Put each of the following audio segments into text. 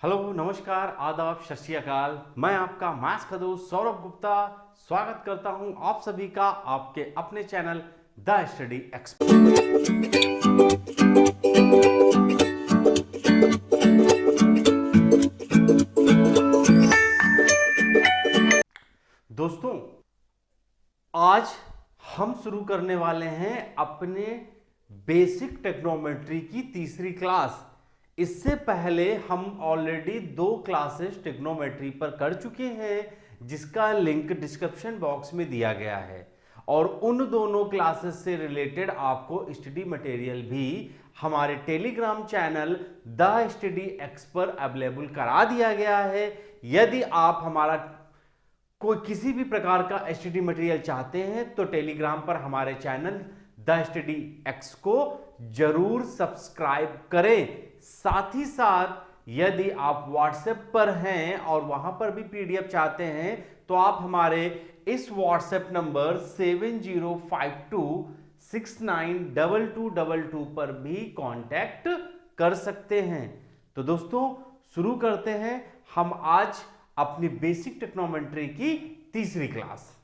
Hello, नमस्कार, आदाब, सत श्री अकाल। मैं आपका मैथ्स का दोस्त सौरभ गुप्ता स्वागत करता हूं आप सभी का आपके अपने चैनल द स्टडी एक्सपर्ट। दोस्तों, आज हम शुरू करने वाले हैं अपने बेसिक ट्रिग्नोमेट्री की तीसरी क्लास। इससे पहले हम ऑलरेडी 2 क्लासेस ट्रिग्नोमेट्री पर कर चुके हैं, जिसका लिंक डिस्क्रिप्शन बॉक्स में दिया गया है। और उन दोनों क्लासेस से रिलेटेड आपको स्टडी मटेरियल भी हमारे Telegram channel the study x पर अवेलेबल करा दिया गया है। यदि आप हमारा कोई किसी भी प्रकार का स्टडी मटेरियल चाहते हैं तो टेलीग्राम पर हमारे चैनल द स्टडी एक्स को जरूर सब्सक्राइब करें। साथ ही साथ यदि आप व्हाट्सएप पर हैं और वहां पर भी पीडीएफ चाहते हैं तो आप हमारे इस व्हाट्सएप नंबर 7052692222 पर भी कांटेक्ट कर सकते हैं। तो दोस्तों, शुरू करते हैं हम आज अपनी बेसिक ट्रिग्नोमेट्री की तीसरी क्लास।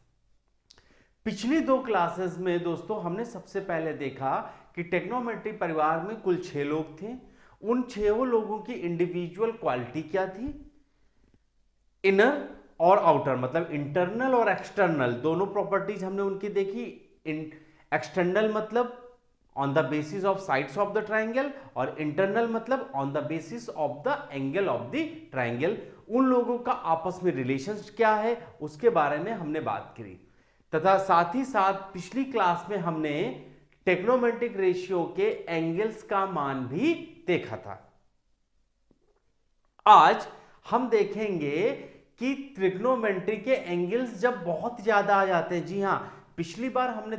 पिछली 2 क्लासेस में दोस्तों हमने सबसे पहले देखा कि ट्रिग्नोमेट्री परिवार में कुल 6 लोग थे। उन 6 लोगों की इंडिविजुअल क्वालिटी क्या थी? इनर और आउटर, मतलब इंटरनल और एक्सटर्नल दोनों प्रॉपर्टीज हमने उनकी देखी। एक्सटर्नल मतलब on the basis of sides of the triangle, और इंटरनल मतलब on the basis of the angle of the triangle. उन लोगों का आपस में रिलेशंस क्या है उसके बारे में हमने बात करी, तथा साथ ही साथ पिछली क्लास में हमने ट्रिग्नोमेट्रिक रेशियो के एंगल्स का मान भी देखा था। आज हम देखेंगे कि ट्रिग्नोमेट्री के एंगल्स जब बहुत ज्यादा आ जाते हैं। जी हां, पिछली बार हमने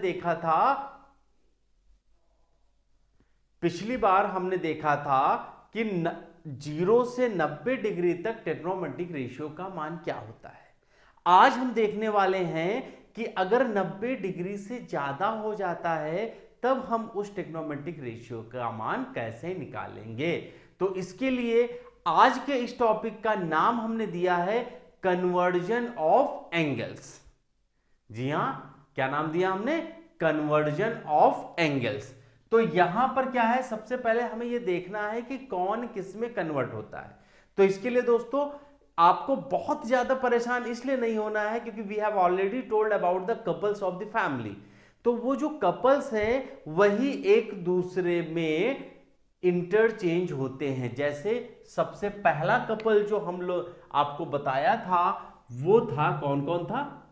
देखा था कि 0 से 90 डिग्री तक ट्रिग्नोमेट्रिक रेशियो का मान क्या होता है। आज हम देखने वाले हैं कि अगर 90 डिग्री से ज्यादा हो जाता है तब हम उस ट्रिग्नोमेट्रिक रेशियो का मान कैसे निकालेंगे। तो इसके लिए आज के इस टॉपिक का नाम हमने दिया है कन्वर्जन ऑफ एंगल्स। जी हां, क्या नाम दिया हमने? Conversion of angles. तो यहां पर क्या है, सबसे पहले हमें यह देखना है कि कौन किस में कन्वर्ट होता है। तो इसके लिए दोस्तों आपको बहुत ज्यादा परेशान इसलिए नहीं होना है क्योंकि we have already told about the couples of the family. तो वो जो कपल्स हैं वही एक दूसरे में इंटरचेंज होते हैं। जैसे सबसे पहला कपल जो हम लोग आपको बताया था वो था, कौन कौन था?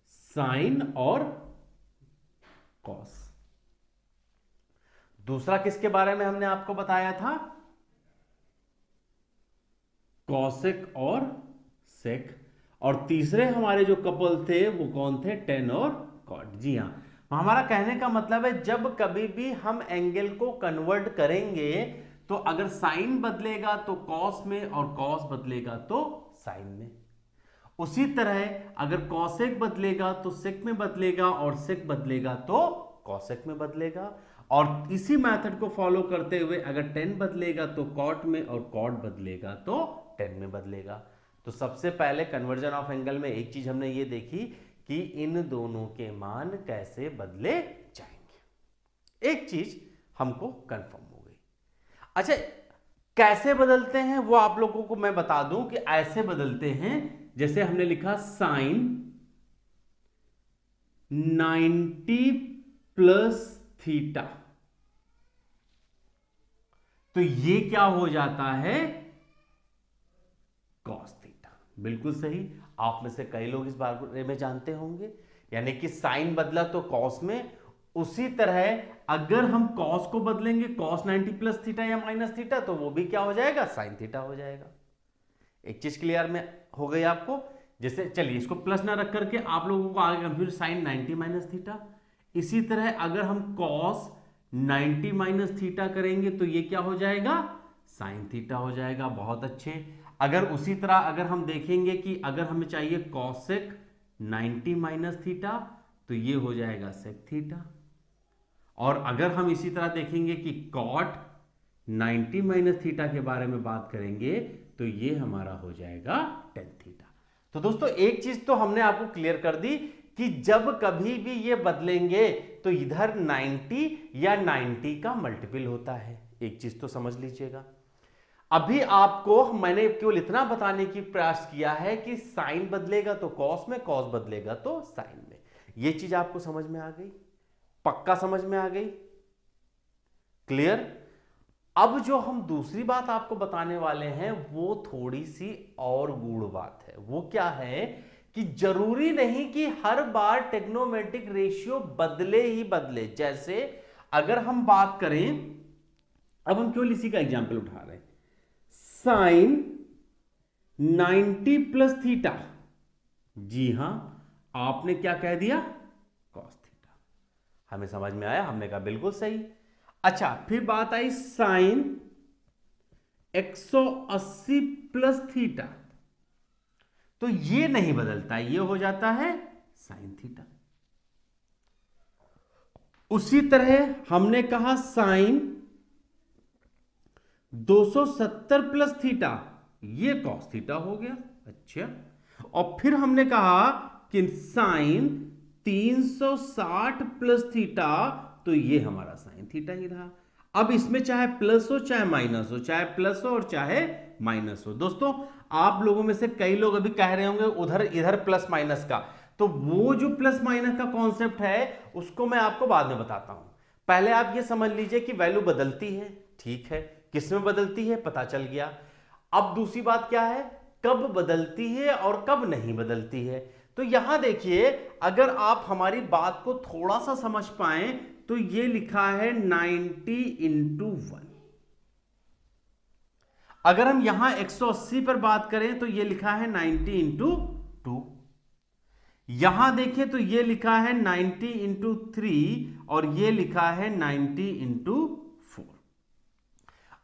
साइन और कॉस। दूसरा किसके बारे में हमने आपको बताया था? कॉसेक और सेक। और तीसरे हमारे जो कपल थे वो कौन थे? टेन और कॉट। जी हां, हमारा कहने का मतलब है जब कभी भी हम एंगल को कन्वर्ट करेंगे तो अगर साइन बदलेगा तो कॉस में और कॉस बदलेगा तो साइन में। उसी तरह अगर कॉसेक बदलेगा तो सेक में बदलेगा और सेक बदलेगा तो कॉसेक में बदलेगा। और इसी मेथड को फॉलो करते हुए अगर टेन बदलेगा तो कॉट में और कॉट बदलेगा तो टेन में बदलेगा। तो सबसे पहले कन्वर्जन ऑफ एंगल में एक चीज हमने ये देखी कि इन दोनों के मान कैसे बदले जाएंगे। एक चीज हमको कंफर्म हो गई। अच्छा, कैसे बदलते हैं वो आप लोगों को मैं बता दूं कि ऐसे बदलते हैं जैसे हमने लिखा साइन 90 प्लस थीटा, तो ये क्या हो जाता है? Cos theta. बिल्कुल सही, आप में से कई लोग इस बारे में जानते होंगे। यानी कि साइन बदला तो कॉस में, उसी तरह अगर हम कॉस को बदलेंगे कॉस 90 प्लस थीटा या माइनस थीटा तो वो भी क्या हो जाएगा? साइन थीटा हो जाएगा। एक चीज क्लियर में हो गई आपको? जैसे चलिए इसको प्लस ना रख करके आप लोगों को आगे कंफ्यूज, साइन 90 माइनस थीटा। इसी तरह अगर हम कॉस 90 माइनस थीटा करेंगे तो ये क्या हो जाएगा? साइन थीटा हो जाएगा। बहुत अच्छे। अगर उसी तरह अगर हम देखेंगे कि अगर हमें चाहिए कॉसेक 90 माइनस थीटा तो ये हो जाएगा सेक थीटा। और अगर हम इसी तरह देखेंगे कि कॉट 90 माइनस थीटा के बारे में बात करेंगे तो ये हमारा हो जाएगा टेन थीटा। तो दोस्तों एक चीज तो हमने आपको क्लियर कर दी कि जब कभी भी ये बदलेंगे तो इधर 90 या 90 का मल्टीपल होता है। एक चीज तो समझ लीजिएगा। अभी आपको मैंने केवल इतना बताने की प्रयास किया है कि साइन बदलेगा तो कॉस में, कॉस बदलेगा तो साइन में। ये चीज आपको समझ में आ गई? पक्का समझ में आ गई? क्लियर? अब जो हम दूसरी बात आपको बताने वाले हैं वो थोड़ी सी और गूढ़ बात है। वो क्या है कि जरूरी नहीं कि हर बार टेक्नोमेट्रिक रेशियो बदले ही बदले। जैसे अगर हम बात करें, अब हम केवल इसी का एग्जांपल उठा रहे हैं, साइन 90 प्लस थीटा, जी हां आपने क्या कह दिया? Cos theta. हमें समझ में आया? हमने कहा बिल्कुल सही। अच्छा, फिर बात आई साइन 180 प्लस थीटा, तो ये नहीं बदलता, ये हो जाता है साइन थीटा। उसी तरह हमने कहा साइन 270 प्लस थीटा, ये कॉस थीटा हो गया। अच्छा, और फिर हमने कहा कि साइन 360 प्लस थीटा, तो ये हमारा साइन थीटा ही रहा। अब इसमें चाहे प्लस हो चाहे माइनस हो, चाहे प्लस हो और चाहे माइनस हो। दोस्तों आप लोगों में से कई लोग अभी कह रहे होंगे उधर इधर प्लस माइनस का, तो वो जो प्लस माइनस का कॉन्सेप्ट है उसको मैं आपको बाद में बताता हूं। पहले आप ये समझ लीजिए कि वैल्यू बदलती है, ठीक है, किसमें बदलती है पता चल गया। अब दूसरी बात क्या है, कब बदलती है और कब नहीं बदलती है। तो यहां देखिए, अगर आप हमारी बात को थोड़ा सा समझ पाए तो ये लिखा है 90 इंटू 1। अगर हम यहां 180 पर बात करें तो ये लिखा है 90 इंटू 2। यहां देखें तो ये लिखा है 90 इंटू 3 और ये लिखा है 90 इंटू 4।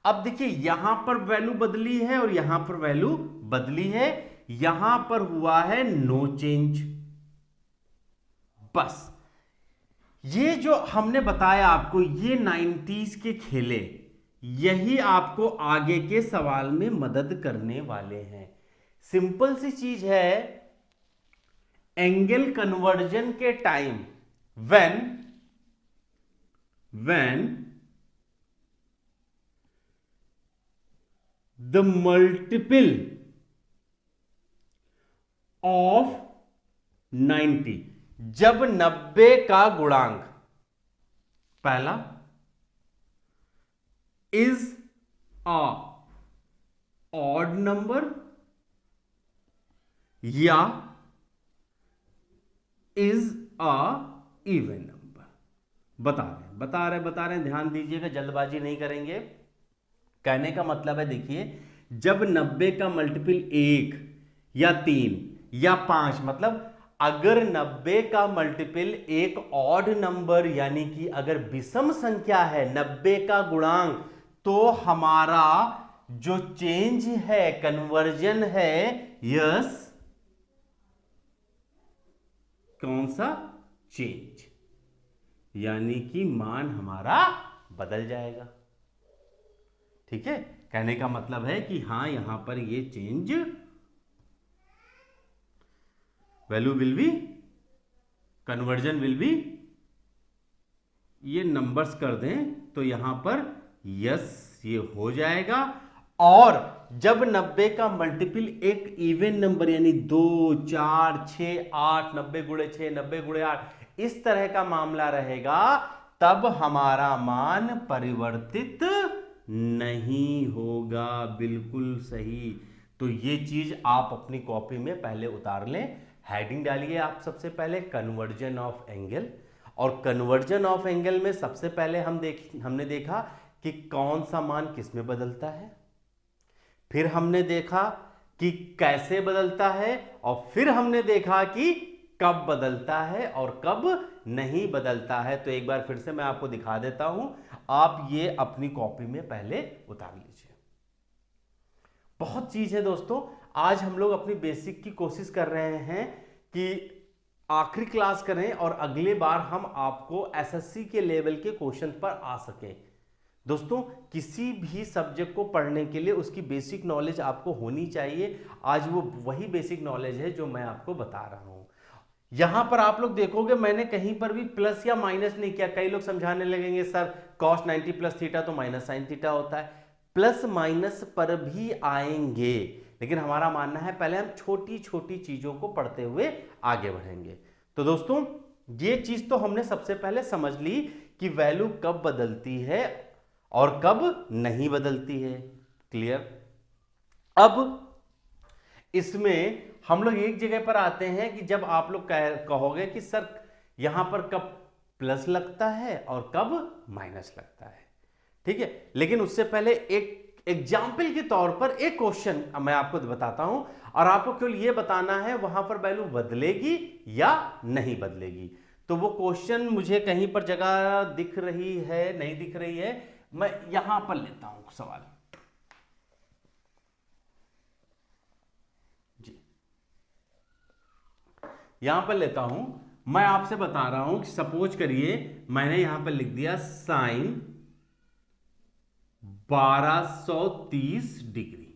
अब देखिए यहां पर वैल्यू बदली है और यहां पर वैल्यू बदली है, यहां पर हुआ है नो चेंज। बस ये जो हमने बताया आपको, ये 90s के खेले, यही आपको आगे के सवाल में मदद करने वाले हैं। सिंपल सी चीज है, एंगल कन्वर्जन के time when the multiple of 90, जब 90 का गुणांक पहला इज अ ऑड नंबर या इज अ इवन नंबर। बता रहे हैं, ध्यान दीजिएगा, जल्दबाजी नहीं करेंगे। कहने का मतलब है, देखिए जब 90 का मल्टीपल 1 या 3 या 5, मतलब अगर 90 का मल्टीपल एक ऑड नंबर यानी कि अगर विषम संख्या है 90 का गुणांक, तो हमारा जो चेंज है, कन्वर्जन है, यस कौन सा? चेंज, यानी कि मान हमारा बदल जाएगा। ठीक है, कहने का मतलब है कि हां यहां पर ये change, value will be, conversion will be, ये नंबर्स कर दें तो यहां पर यस ये हो जाएगा। और जब 90 का मल्टीपल एक इवन नंबर यानी 2, 4, 6, 8, 90 गुणे 6, 90 गुणे 8 इस तरह का मामला रहेगा, तब हमारा मान परिवर्तित नहीं होगा। बिल्कुल सही। तो ये चीज आप अपनी कॉपी में पहले उतार लें। हेडिंग डालिए आप सबसे पहले कन्वर्जन ऑफ एंगल, और कन्वर्जन ऑफ एंगल में सबसे पहले हमने देखा कि कौन सा मान किस में बदलता है, फिर हमने देखा कि कैसे बदलता है, और फिर हमने देखा कि कब बदलता है और कब नहीं बदलता है। तो एक बार फिर से मैं आपको दिखा देता हूं, आप ये अपनी कॉपी में पहले उतार लीजिए। बहुत चीज है दोस्तों, आज हम लोग अपनी बेसिक की कोशिश कर रहे हैं कि आखिरी क्लास करें और अगले बार हम आपको एसएससी के लेवल के क्वेश्चन पर आ सकें। दोस्तों किसी भी सब्जेक्ट को पढ़ने के लिए उसकी बेसिक नॉलेज आपको होनी चाहिए। आज वो वही बेसिक नॉलेज है जो मैं आपको बता रहा हूं। यहां पर आप लोग देखोगे मैंने कहीं पर भी प्लस या माइनस नहीं किया। कई लोग समझाने लगेंगे सर cos 90 प्लस थीटा तो माइनस साइन थीटा होता है। प्लस माइनस पर भी आएंगे, लेकिन हमारा मानना है पहले हम छोटी छोटी चीजों को पढ़ते हुए आगे बढ़ेंगे। तो दोस्तों ये चीज तो हमने सबसे पहले समझ ली कि वैल्यू कब बदलती है और कब नहीं बदलती है। क्लियर। अब इसमें हम लोग एक जगह पर आते हैं कि जब आप लोग कहोगे कि सर यहां पर कब प्लस लगता है और कब माइनस लगता है, ठीक है। लेकिन उससे पहले एक एग्जाम्पल के तौर पर एक क्वेश्चन मैं आपको बताता हूं और आपको केवल यह बताना है वहां पर वैल्यू बदलेगी या नहीं बदलेगी। तो वो क्वेश्चन मुझे कहीं पर जगह दिख रही है, नहीं दिख रही है, मैं यहां पर लेता हूं सवाल जी, यहां पर लेता हूं। मैं आपसे बता रहा हूं कि सपोज करिए मैंने यहां पर लिख दिया साइन 1230 डिग्री।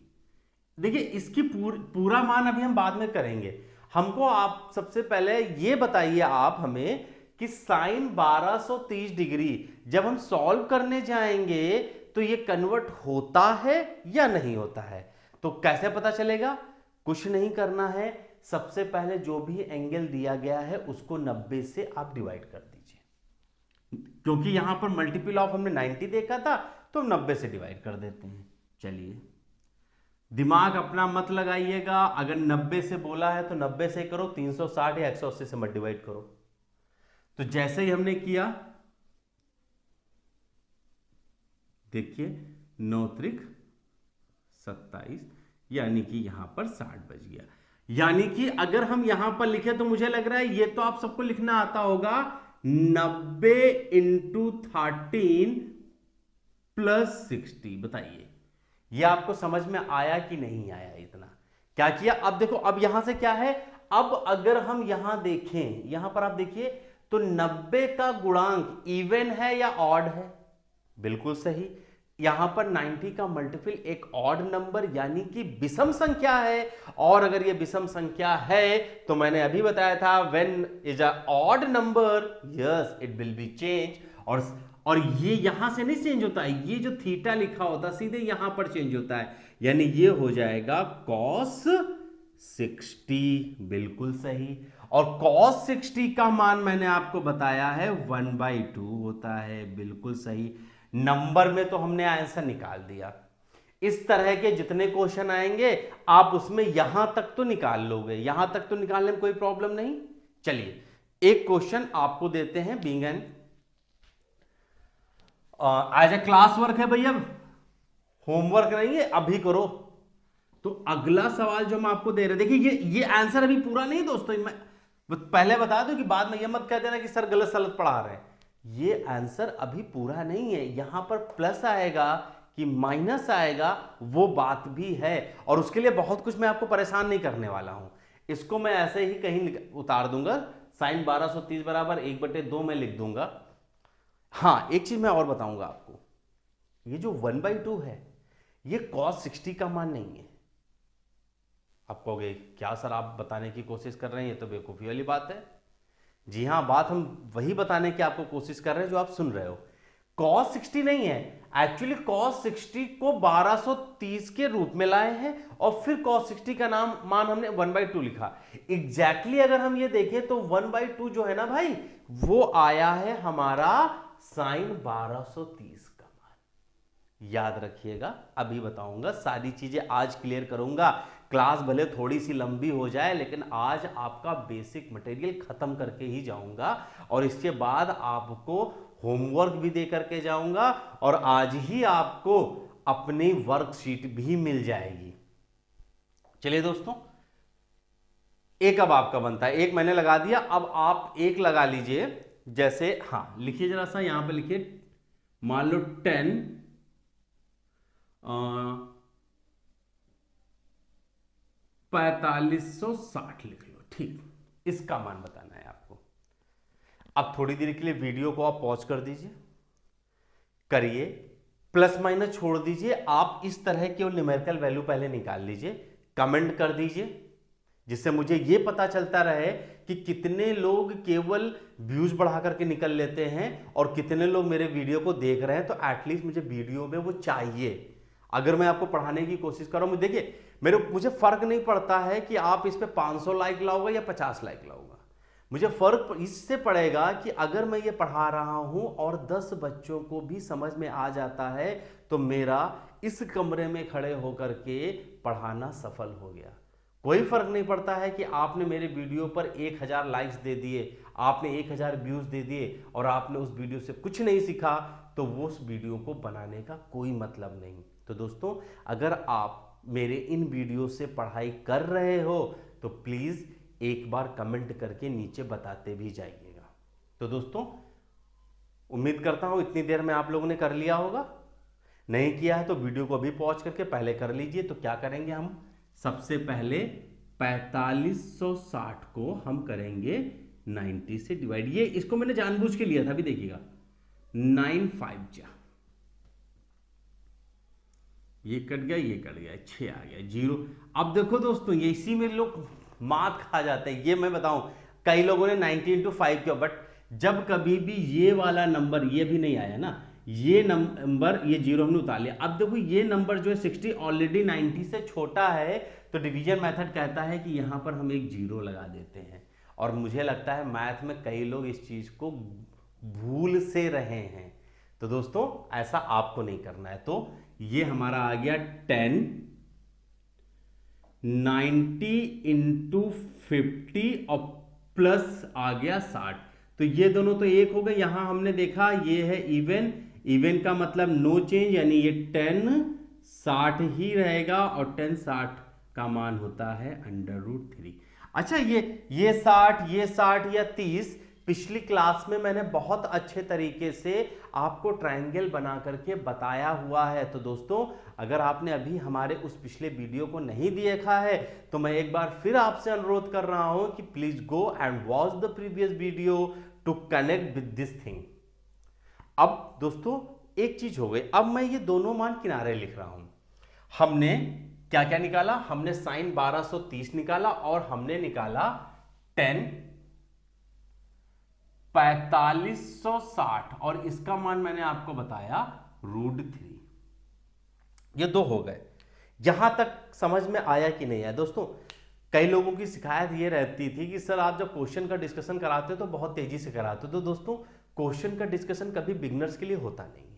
देखिए इसकी पूरा मान अभी हम बाद में करेंगे। हमको आप सबसे पहले ये बताइए आप हमें कि साइन 1230 डिग्री जब हम सॉल्व करने जाएंगे तो ये कन्वर्ट होता है या नहीं होता है। तो कैसे पता चलेगा? कुछ नहीं करना है, सबसे पहले जो भी एंगल दिया गया है उसको 90 से आप डिवाइड कर दीजिए, क्योंकि यहां पर मल्टीपल ऑफ हमने 90 देखा था तो 90 से डिवाइड कर देते हैं। चलिए दिमाग अपना मत लगाइएगा, अगर 90 से बोला है तो 90 से करो, 360 या 180 से मत डिवाइड करो। तो जैसे ही हमने किया देखिए 9 त्रिक 27, यानी कि यहां पर 60 बच गया। यानी कि अगर हम यहां पर लिखे तो मुझे लग रहा है ये तो आप सबको लिखना आता होगा 90 इंटू 13 प्लस 60। बताइए ये आपको समझ में आया कि नहीं आया? इतना क्या किया? अब देखो अब यहां से क्या है, अब अगर हम यहां देखें, यहां पर आप देखिए तो 90 का गुणांक इवन है या ऑड है? बिल्कुल सही। यहां पर 90 का मल्टीपल एक ऑड नंबर यानी कि विषम संख्या है, और अगर ये विषम संख्या है तो मैंने अभी बताया था when is a odd number yes it will be change. और ये यहां से नहीं चेंज होता है, ये जो थीटा लिखा होता है सीधे यहां पर चेंज होता है, यानी ये हो जाएगा cos 60। बिल्कुल सही। और cos 60 का मान मैंने आपको बताया है 1/2 होता है। बिल्कुल सही। नंबर में तो हमने आंसर निकाल दिया। इस तरह के जितने क्वेश्चन आएंगे आप उसमें यहां तक तो निकाल लोगे, यहां तक तो निकालने में कोई प्रॉब्लम नहीं। चलिए एक क्वेश्चन आपको देते हैं being an as a class work है भैया, होमवर्क नहीं है, अभी करो। तो अगला सवाल जो हम आपको दे रहे, देखिए ये आंसर अभी पूरा नहीं दोस्तों, मैं पहले बता दूं कि बाद में ये मत कह देना कि सर गलत सलत पढ़ा रहे हैं। ये आंसर अभी पूरा नहीं है, यहां पर प्लस आएगा कि माइनस आएगा वो बात भी है, और उसके लिए बहुत कुछ मैं आपको परेशान नहीं करने वाला हूं। इसको मैं ऐसे ही कहीं उतार दूंगा, साइन 1230 बराबर 1/2 में लिख दूंगा। हाँ एक चीज मैं और बताऊंगा आपको, ये जो 1/2 है ये cos 60 का मान नहीं है। आप कहोगे क्या सर आप बताने की कोशिश कर रहे हैं, ये तो बेवकूफ़ी वाली बात है। जी हाँ, बात हम वही बताने की आपको कोशिश कर रहे हैं जो आप सुन रहे हो। cos 60 नहीं है, एक्चुअली cos 60 को 1230 के रूप में लाए हैं और फिर cos 60 का मान हमने 1/2 लिखा। एग्जैक्टली अगर हम ये देखें तो 1/2 जो है ना भाई वो आया है हमारा साइन 1230 का मान। याद रखिएगा, अभी बताऊंगा, सारी चीजें आज क्लियर करूंगा। क्लास भले थोड़ी सी लंबी हो जाए लेकिन आज आपका बेसिक मटेरियल खत्म करके ही जाऊंगा, और इसके बाद आपको होमवर्क भी दे करके जाऊंगा, और आज ही आपको अपनी वर्कशीट भी मिल जाएगी। चलिए दोस्तों, एक अब आपका बनता है, एक मैंने लगा दिया, अब आप एक लगा लीजिए। जैसे हाँ लिखिए जरा सा, यहां पे लिखिए मान लो 10 4560 लिख लो, ठीक। इसका मान बताना है आपको। अब थोड़ी देर के लिए वीडियो को आप पॉज कर दीजिए, करिए प्लस माइनस छोड़ दीजिए, आप इस तरह केवल न्यूमेरिकल वैल्यू पहले निकाल लीजिए, कमेंट कर दीजिए, जिससे मुझे यह पता चलता रहे कि कितने लोग केवल व्यूज बढ़ा करके निकल लेते हैं और कितने लोग मेरे वीडियो को देख रहे हैं। तो एटलीस्ट मुझे वीडियो में वो चाहिए। अगर मैं आपको पढ़ाने की कोशिश कर रहा हूं, देखिए मुझे फर्क नहीं पड़ता है कि आप इस पे 500 लाइक लाओगे या 50 लाइक लाओगे, मुझे फर्क इससे पड़ेगा कि अगर मैं ये पढ़ा रहा हूं और 10 बच्चों को भी समझ में आ जाता है तो मेरा इस कमरे में खड़े होकर के पढ़ाना सफल हो गया। कोई फर्क नहीं पड़ता है कि आपने मेरे वीडियो पर 1000 लाइक्स दे दिए, आपने 1000 व्यूज दे दिए और आपने उस वीडियो से कुछ नहीं सीखा, तो वो उस वीडियो को बनाने का कोई मतलब नहीं। तो दोस्तों, अगर आप मेरे इन वीडियो से पढ़ाई कर रहे हो तो प्लीज एक बार कमेंट करके नीचे बताते भी जाइएगा। तो दोस्तों, उम्मीद करता हूं इतनी देर में आप लोगों ने कर लिया होगा। नहीं किया है तो वीडियो को अभी पॉज करके पहले कर लीजिए। तो क्या करेंगे हम, सबसे पहले 4560 को हम करेंगे 90 से डिवाइड। ये इसको मैंने जानबूझ के लिया था, अभी देखिएगा 9 5 ये कट गया, ये कट गया, 6 आ गया, 0। अब देखो दोस्तों, ये इसी में लोग मात खा जाते हैं। ये मैं बताऊं, कई लोगों ने 90 into 5 किया, बट जब कभी भी ये वाला नंबर ये भी नहीं आया ना, ये नंबर ये 0 हमने उतार लिया। अब देखो ये नंबर जो है 60 ऑलरेडी 90 से छोटा है, तो डिवीजन मेथड कहता है कि यहां पर हम एक 0 लगा देते हैं। और मुझे लगता है मैथ में कई लोग इस चीज को भूल से रहे हैं। तो दोस्तों, ऐसा आपको नहीं करना है। तो ये हमारा आ गया 10, 90 into 50 और प्लस आ गया 60। तो ये दोनों तो एक हो गए। यहां हमने देखा ये है इवन, इवन का मतलब नो चेंज, यानी ये 10 60 ही रहेगा और 10 60 का मान होता है √3। अच्छा, ये 60 या 30 पिछली क्लास में मैंने बहुत अच्छे तरीके से आपको ट्रायंगल बना करके बताया हुआ है। तो दोस्तों, अगर आपने अभी हमारे उस पिछले वीडियो को नहीं देखा है तो मैं एक बार फिर आपसे अनुरोध कर रहा हूं कि please go and watch the previous video to connect with this thing. अब दोस्तों, एक चीज हो गई। अब मैं ये दोनों मान किनारे लिख रहा हूं। हमने क्या क्या निकाला, हमने साइन 1230 निकाला और हमने निकाला 10 4560 और इसका मान मैंने आपको बताया √3। ये दो हो गए। यहां तक समझ में आया कि नहीं आया? दोस्तों, कई लोगों की शिकायत ये रहती थी कि सर आप जब क्वेश्चन का डिस्कशन कराते हो तो बहुत तेजी से कराते हो। तो दोस्तों, क्वेश्चन का डिस्कशन कभी बिगनर्स के लिए होता नहीं है।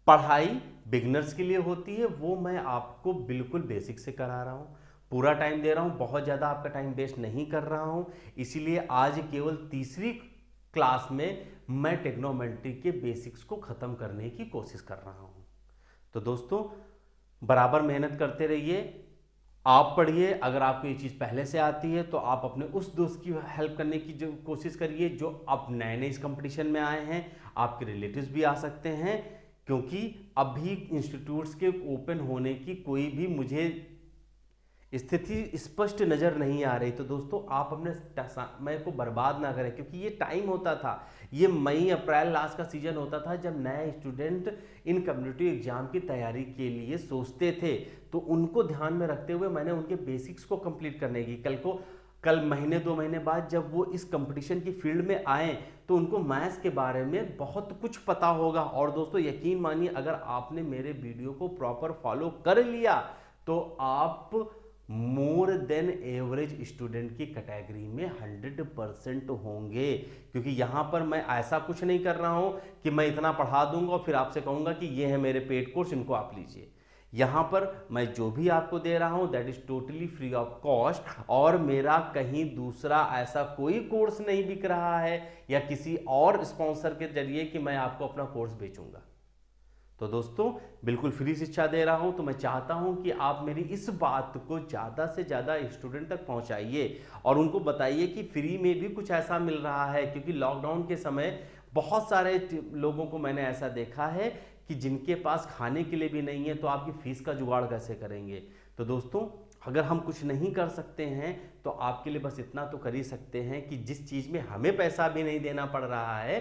पढ़ाई बिगनर्स के लिए होती है, वो मैं आपको बिल्कुल बेसिक से करा रहा हूं, पूरा टाइम दे रहा हूं, बहुत ज्यादा आपका टाइम वेस्ट नहीं कर रहा हूं। इसीलिए आज केवल तीसरी क्लास में मैं ट्रिग्नोमेट्री के बेसिक्स को खत्म करने की कोशिश कर रहा हूं। तो दोस्तों, बराबर मेहनत करते रहिए, आप पढ़िए। अगर आपको ये चीज पहले से आती है तो आप अपने उस दोस्त की हेल्प करने की जो कोशिश करिए जो अब नए नए इस कंपटीशन में आए हैं। आपके रिलेटिव्स भी आ सकते हैं, क्योंकि अभी इंस्टीट्यूट्स के ओपन होने की कोई भी मुझे स्थिति स्पष्ट नजर नहीं आ रही। तो दोस्तों, आप अपने समय को बर्बाद ना करें, क्योंकि ये टाइम होता था, ये मई अप्रैल लास्ट का सीजन होता था जब नए स्टूडेंट इन कम्पिटिटिव एग्जाम की तैयारी के लिए सोचते थे। तो उनको ध्यान में रखते हुए मैंने उनके बेसिक्स को कंप्लीट करने की, कल महीने 2 महीने बाद जब वो इस कंपटीशन की फील्ड में आए तो उनको मैथ्स के बारे में बहुत कुछ पता होगा। और दोस्तों, यकीन मानिए, अगर आपने मेरे वीडियो को प्रॉपर फॉलो कर लिया तो आप मोर देन एवरेज स्टूडेंट की कैटेगरी में 100% होंगे। क्योंकि यहां पर मैं ऐसा कुछ नहीं कर रहा हूं कि मैं इतना पढ़ा दूंगा और फिर आपसे कहूंगा कि ये है मेरे पेड कोर्स, इनको आप लीजिए। यहां पर मैं जो भी आपको दे रहा हूं that is totally free of cost, और मेरा कहीं दूसरा ऐसा कोई कोर्स नहीं बिक रहा है या किसी और स्पॉन्सर के जरिए कि मैं आपको अपना कोर्स बेचूंगा। तो दोस्तों, बिल्कुल फ्री शिक्षा दे रहा हूं। तो मैं चाहता हूं कि आप मेरी इस बात को ज़्यादा से ज़्यादा स्टूडेंट तक पहुंचाइए और उनको बताइए कि फ्री में भी कुछ ऐसा मिल रहा है। क्योंकि लॉकडाउन के समय बहुत सारे लोगों को मैंने ऐसा देखा है कि जिनके पास खाने के लिए भी नहीं है, तो आपकी फीस का जुगाड़ कैसे करेंगे? तो दोस्तों, अगर हम कुछ नहीं कर सकते हैं तो आपके लिए बस इतना तो कर ही सकते हैं कि जिस चीज़ में हमें पैसा भी नहीं देना पड़ रहा है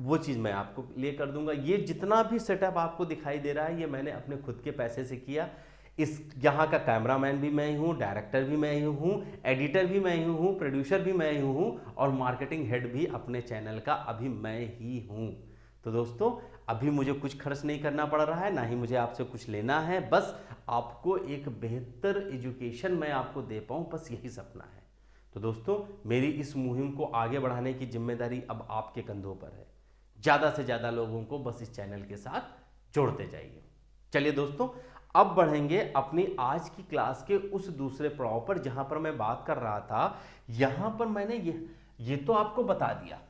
वो चीज़ मैं आपको लिए कर दूंगा। ये जितना भी सेटअप आपको दिखाई दे रहा है ये मैंने अपने खुद के पैसे से किया। इस यहाँ का कैमरामैन भी मैं ही हूँ, डायरेक्टर भी मैं ही हूँ, एडिटर भी मैं ही हूँ, प्रोड्यूसर भी मैं ही हूँ और मार्केटिंग हेड भी अपने चैनल का अभी मैं ही हूँ। तो दोस्तों अभी मुझे कुछ खर्च नहीं करना पड़ रहा है, ना ही मुझे आपसे कुछ लेना है, बस आपको एक बेहतर एजुकेशन मैं आपको दे पाऊँ, बस यही सपना है। तो दोस्तों मेरी इस मुहिम को आगे बढ़ाने की जिम्मेदारी अब आपके कंधों पर है। ज़्यादा से ज़्यादा लोगों को बस इस चैनल के साथ जोड़ते जाइए। चलिए दोस्तों अब बढ़ेंगे अपनी आज की क्लास के उस दूसरे पड़ाव पर जहां पर मैं बात कर रहा था। यहां पर मैंने ये तो आपको बता दिया।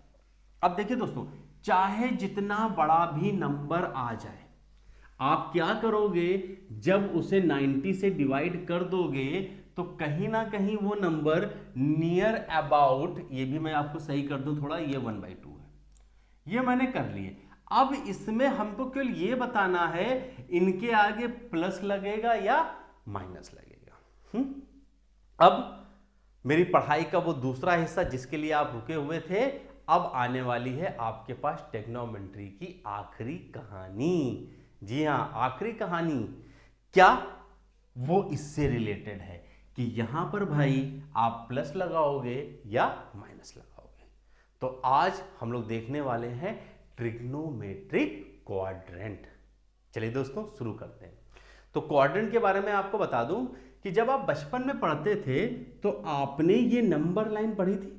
अब देखिए दोस्तों, चाहे जितना बड़ा भी नंबर आ जाए, आप क्या करोगे, जब उसे 90 से डिवाइड कर दोगे तो कहीं ना कहीं वो नंबर नियर अबाउट, ये भी मैं आपको सही कर दूं थोड़ा, ये 1/2 है, ये मैंने कर लिए। अब इसमें हमको केवल ये बताना है इनके आगे प्लस लगेगा या माइनस लगेगा। अब मेरी पढ़ाई का वो दूसरा हिस्सा जिसके लिए आप रुके हुए थे, अब आने वाली है आपके पास ट्रिग्नोमेट्री की आखिरी कहानी। जी हां, आखिरी कहानी क्या, वो इससे रिलेटेड है कि यहां पर भाई आप प्लस लगाओगे या माइनस लगाओगे। तो आज हम लोग देखने वाले हैं ट्रिग्नोमेट्रिक क्वाड्रेंट। चलिए दोस्तों शुरू करते हैं। तो क्वाड्रेंट के बारे में आपको बता दूं कि जब आप बचपन में पढ़ते थे तो आपने ये नंबर लाइन पढ़ी थी।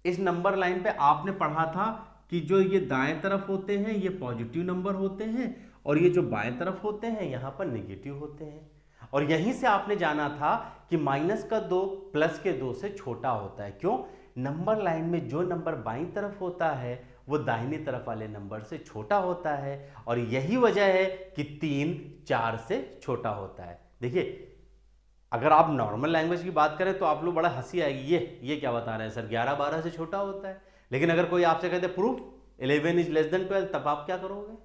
इस नंबर लाइन पे आपने पढ़ा था कि जो ये दाएं तरफ होते हैं ये पॉजिटिव नंबर होते हैं और ये जो बाएं तरफ होते हैं यहां पर नेगेटिव होते हैं। और यहीं से आपने जाना था कि माइनस का 2 प्लस के 2 से छोटा होता है। क्यों? नंबर लाइन में जो नंबर बाईं तरफ होता है वो दाहिनी तरफ वाले नंबर से छोटा होता है और यही वजह है कि 3 4 से छोटा होता है। देखिए अगर आप नॉर्मल लैंग्वेज की बात करें तो आप लोग बड़ा हंसी आएगी, ये क्या बता रहे हैं सर, 11 12 से छोटा होता है। लेकिन अगर कोई आपसे कहते प्रूफ 11 इज लेस देन 12, तब आप क्या करोगे?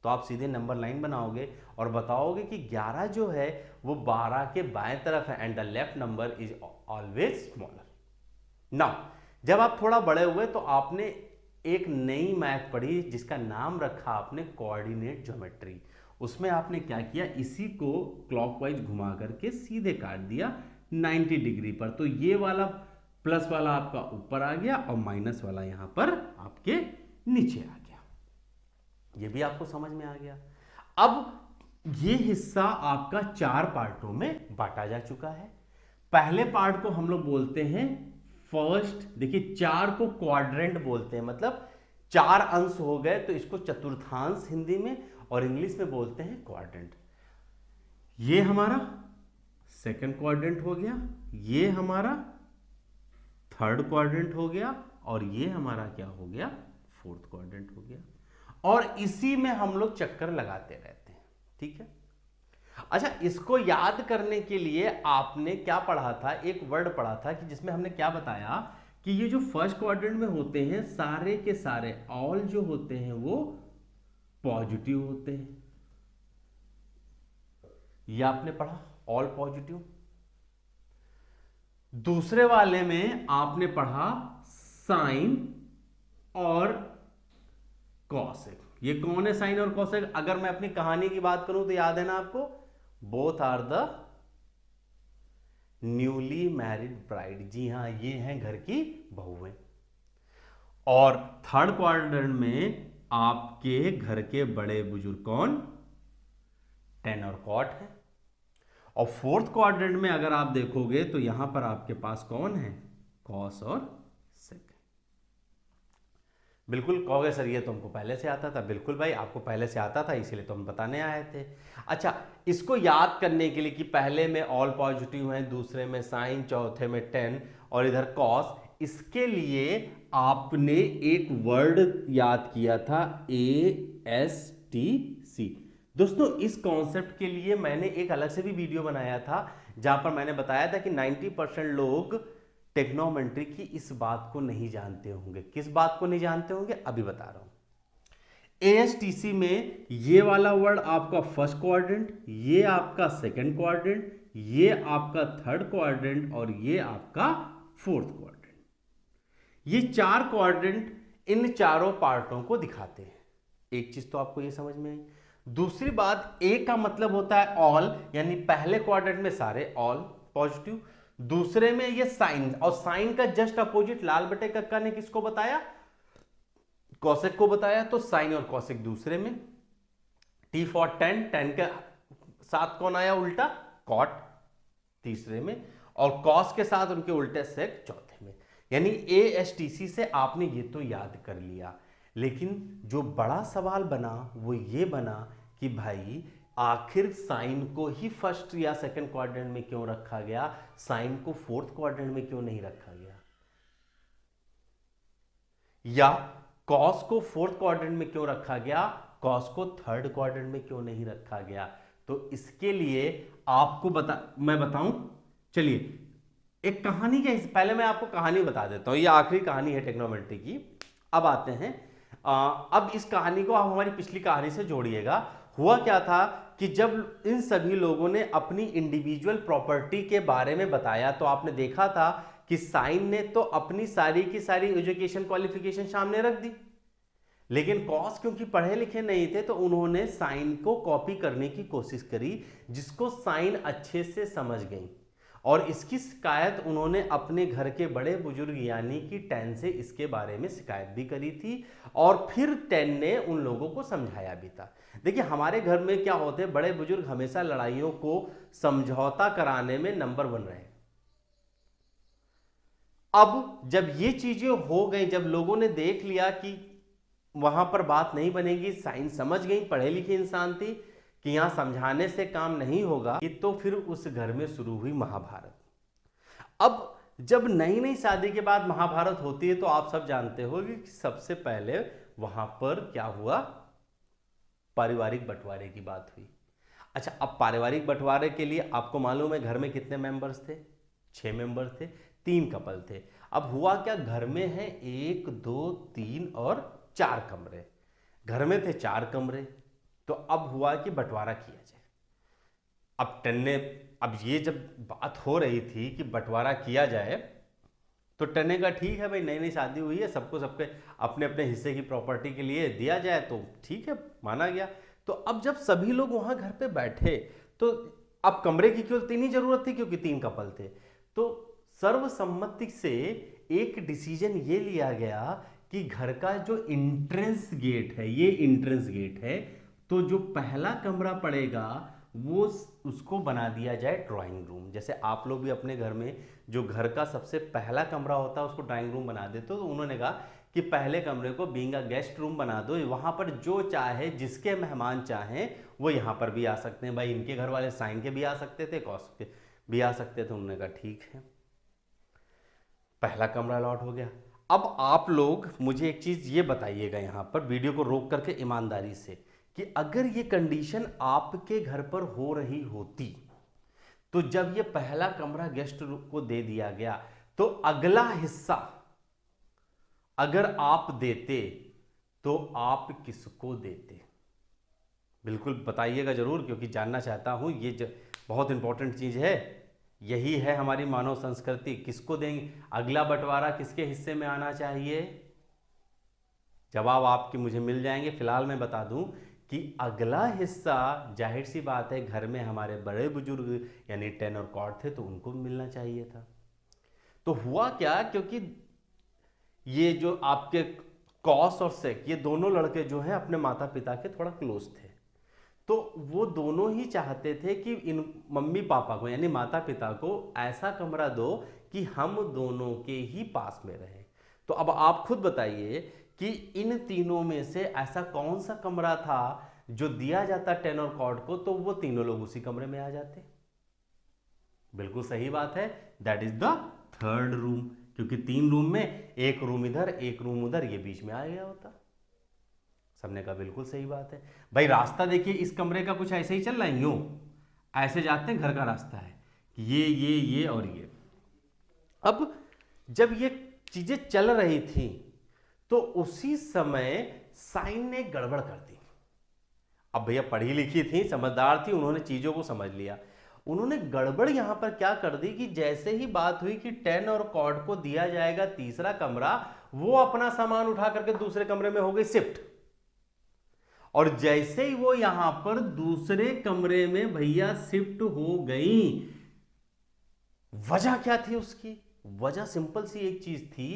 तो आप सीधे नंबर लाइन बनाओगे और बताओगे कि 11 जो है वो 12 के बाएं तरफ है and the left number is always smaller. Now जब आप थोड़ा बड़े हुए तो आपने एक नई मैथ पढ़ी जिसका नाम रखा आपने कोऑर्डिनेट ज्योमेट्री। उसमें आपने क्या किया, इसी को क्लॉकवाइज घुमा करके सीधे काट दिया 90 डिग्री पर। तो ये वाला प्लस वाला आपका ऊपर आ गया और माइनस वाला यहां पर आपके नीचे आ गया। ये भी आपको समझ में आ गया। अब ये हिस्सा आपका 4 पार्टों में बांटा जा चुका है। पहले पार्ट को हम लोग बोलते हैं फर्स्ट। देखिए 4 को क्वाड्रेंट बोलते हैं, मतलब 4 अंश हो गए तो इसको चतुर्थांश हिंदी में और इंग्लिश में बोलते हैं क्वाड्रेंट। ये हमारा सेकंड क्वाड्रेंट हो गया, ये हमारा थर्ड क्वाड्रेंट हो गया और ये हमारा क्या हो गया, फोर्थ क्वाड्रेंट हो गया। और इसी में हम लोग चक्कर लगाते रहते हैं। ठीक है, अच्छा इसको याद करने के लिए आपने क्या पढ़ा था, एक वर्ड पढ़ा था कि जिसमें हमने क्या बताया कि ये जो फर्स्ट क्वाड्रेंट में होते हैं सारे के सारे ऑल जो होते हैं वो पॉजिटिव होते हैं। ये आपने पढ़ा, ऑल पॉजिटिव। दूसरे वाले में आपने पढ़ा साइन और कॉसेक। ये कौन है साइन और कॉसेक? अगर मैं अपनी कहानी की बात करूं तो याद है ना आपको, both are the newly married bride. जी हां, ये हैं घर की बहुएं। और थर्ड क्वाड्रेंट में आपके घर के बड़े बुजुर्ग कौन, टेन और कॉट है। और फोर्थ क्वाड्रेंट में अगर आप देखोगे तो यहां पर आपके पास कौन है, कॉस और सेक। बिल्कुल कहोगे सर ये तो हमको पहले से आता था। बिल्कुल भाई आपको पहले से आता था, इसीलिए तो हम बताने आए थे। अच्छा इसको याद करने के लिए कि पहले में ऑल पॉजिटिव है, दूसरे में साइन, चौथे में 10 और इधर कॉस, इसके लिए आपने एक वर्ड याद किया था ASTC। दोस्तों इस कॉन्सेप्ट के लिए मैंने एक अलग से भी वीडियो बनाया था जहां पर मैंने बताया था कि 90% लोग ट्रिग्नोमेट्री की इस बात को नहीं जानते होंगे। किस बात को नहीं जानते होंगे, अभी बता रहा हूं। ASTC में ये वाला वर्ड आपका फर्स्ट क्वाड्रेंट, ये आपका सेकंड क्वाड्रेंट, ये आपका थर्ड क्वाड्रेंट और ये आपका फोर्थ क्वाड्रेंट। ये 4 क्वाड्रेंट इन चारों पार्टों को दिखाते हैं। एक चीज तो आपको ये समझ में आई। दूसरी बात, ए का मतलब होता है ऑल, यानी पहले क्वाड्रेंट में सारे ऑल पॉजिटिव। दूसरे में ये साइन, और साइन का जस्ट अपोजिट लाल बटे कक्का ने किसको बताया? कौशिक को बताया। तो साइन और कौशिक दूसरे में। टी फॉर टेन, टेन के साथ कौन आया उल्टा? कॉट तीसरे में, और कॉस के साथ उनके उल्टे सेक चौथे में। यानी ASTC से आपने ये तो याद कर लिया, लेकिन जो बड़ा सवाल बना वो ये बना कि भाई आखिर साइन को ही फर्स्ट या सेकंड क्वाड्रेंट में क्यों रखा गया, साइन को फोर्थ क्वाड्रेंट में क्यों नहीं रखा गया, या कॉस को फोर्थ क्वाड्रेंट में क्यों रखा गया, कॉस को थर्ड क्वाड्रेंट में क्यों नहीं रखा गया। तो इसके लिए आपको मैं बताऊं, चलिए एक कहानी के पहले मैं आपको कहानी बता देता हूं। ये आखिरी कहानी है ट्रिग्नोमेट्री की। अब आते हैं, अब इस कहानी को आप हमारी पिछली कहानी से जोड़िएगा। हुआ क्या था कि जब इन सभी लोगों ने अपनी इंडिविजुअल प्रॉपर्टी के बारे में बताया, तो आपने देखा था कि साइन ने तो अपनी सारी की सारी एजुकेशन क्वालिफिकेशन सामने रख दी, लेकिन कॉस क्योंकि पढ़े लिखे नहीं थे तो उन्होंने साइन को कॉपी करने की कोशिश करी, जिसको साइन अच्छे से समझ गई, और इसकी शिकायत उन्होंने अपने घर के बड़े बुजुर्ग यानी कि टेन से इसके बारे में शिकायत भी करी थी, और फिर टेन ने उन लोगों को समझाया भी था। देखिए हमारे घर में क्या होते हैं, बड़े बुजुर्ग हमेशा लड़ाइयों को समझौता कराने में नंबर 1 रहे। अब जब ये चीजें हो गई, जब लोगों ने देख लिया कि वहां पर बात नहीं बनेगी, साइन समझ गई, पढ़े लिखे इंसान थी, कि यहां समझाने से काम नहीं होगा, तो फिर उस घर में शुरू हुई महाभारत। अब जब नई नई शादी के बाद महाभारत होती है तो आप सब जानते हो कि सबसे पहले वहां पर क्या हुआ, पारिवारिक बंटवारे की बात हुई। अच्छा, अब पारिवारिक बंटवारे के लिए आपको मालूम है घर में कितने मेंबर्स थे? 6 मेंबर थे, 3 कपल थे। अब हुआ क्या, घर में है 1 2 3 और 4 कमरे। घर में थे 4 कमरे, तो अब हुआ कि बंटवारा किया जाए। अब टन्ने, अब ये जब बात हो रही थी कि बंटवारा किया जाए, तो टन्ने का ठीक है भाई, नई नई शादी हुई है, सबको सबके अपने अपने हिस्से की प्रॉपर्टी के लिए दिया जाए, तो ठीक है, माना गया। तो अब जब सभी लोग वहां घर पे बैठे, तो अब कमरे की क्यों इतनी जरूरत थी, क्योंकि 3 कपल थे। तो सर्वसम्मति से एक डिसीजन ये लिया गया कि घर का जो एंट्रेंस गेट है, ये एंट्रेंस गेट है, तो जो पहला कमरा पड़ेगा वो उसको बना दिया जाए ड्राइंग रूम। जैसे आप लोग भी अपने घर में जो घर का सबसे पहला कमरा होता है उसको ड्राइंग रूम बना देते हो, तो उन्होंने कहा कि पहले कमरे को बीइंग अ गेस्ट रूम बना दो, वहां पर जो चाहे, जिसके मेहमान चाहें वो यहाँ पर भी आ सकते हैं। भाई इनके घर वाले साइन के भी आ सकते थे, कॉस के भी आ सकते थे। उन्होंने कहा ठीक है, पहला कमरा अलॉट हो गया। अब आप लोग मुझे एक चीज ये बताइएगा यहाँ पर, वीडियो को रोक करके ईमानदारी से, कि अगर ये कंडीशन आपके घर पर हो रही होती, तो जब ये पहला कमरा गेस्ट को दे दिया गया, तो अगला हिस्सा अगर आप देते तो आप किसको देते? बिल्कुल बताइएगा जरूर, क्योंकि जानना चाहता हूं, ये बहुत इंपॉर्टेंट चीज है। यही है हमारी मानव संस्कृति। किसको देंगे? अगला बंटवारा किसके हिस्से में आना चाहिए? जवाब आपके मुझे मिल जाएंगे। फिलहाल मैं बता दूं कि अगला हिस्सा जाहिर सी बात है, घर में हमारे बड़े बुजुर्ग यानी 10 और कॉर्ड थे, तो उनको मिलना चाहिए था। तो हुआ क्या, क्योंकि ये जो आपके कॉस और सेक, ये दोनों लड़के जो हैं अपने माता पिता के थोड़ा क्लोज थे, तो वो दोनों ही चाहते थे कि इन मम्मी पापा को यानी माता पिता को ऐसा कमरा दो कि हम दोनों के ही पास में रहें। तो अब आप खुद बताइए कि इन तीनों में से ऐसा कौन सा कमरा था जो दिया जाता 10 और कॉर्ड को, तो वो तीनों लोग उसी कमरे में आ जाते। बिल्कुल सही बात है, that is the third room, क्योंकि 3 रूम में एक रूम इधर एक रूम उधर, ये बीच में आ गया होता। सबने कहा बिल्कुल सही बात है। भाई रास्ता देखिए, इस कमरे का कुछ ऐसे ही चल रहा है, यूं ऐसे जाते हैं, घर का रास्ता है, ये और ये। अब जब ये चीजें चल रही थी, तो उसी समय साइन ने गड़बड़ कर दी। अब भैया पढ़ी लिखी थी, समझदार थी, उन्होंने चीजों को समझ लिया। उन्होंने गड़बड़ यहां पर क्या कर दी कि जैसे ही बात हुई कि 10 और कॉर्ड को दिया जाएगा तीसरा कमरा, वो अपना सामान उठा करके दूसरे कमरे में हो गई शिफ्ट। और जैसे ही वो यहां पर दूसरे कमरे में भैया शिफ्ट हो गई, वजह क्या थी उसकी? वजह सिंपल सी एक चीज थी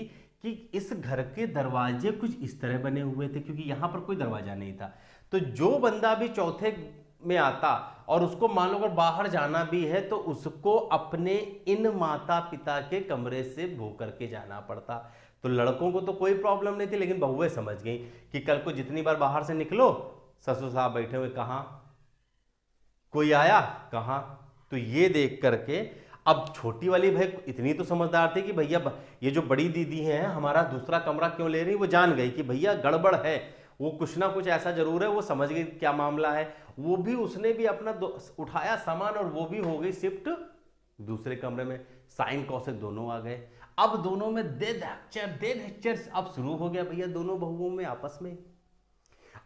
कि इस घर के दरवाजे कुछ इस तरह बने हुए थे, क्योंकि यहां पर कोई दरवाजा नहीं था। तो जो बंदा भी चौथे में आता और उसको मान लो अगर बाहर जाना भी है तो उसको अपने इन माता पिता के कमरे से भो करके जाना पड़ता। तो लड़कों को तो कोई प्रॉब्लम नहीं थी, लेकिन बहुएं समझ गई कि कल को जितनी बार बाहर से निकलो, ससुर साहब बैठे हुए कहां, कोई आया कहां। तो ये देख करके अब छोटी वाली भाई इतनी तो समझदार थी कि भैया ये जो बड़ी दीदी है हमारा दूसरा कमरा क्यों ले रही, वो जान गई कि भैया गड़बड़ है, वो कुछ ना कुछ ऐसा जरूर है, वो समझ गई क्या मामला है। वो भी उसने भी अपना उठाया सामान और वो भी हो गई शिफ्ट दूसरे कमरे में। साइन कौशिक दोनों आ गए। अब दोनों में दे धच्चर अब शुरू हो गया भैया दोनों बहुओं में आपस में।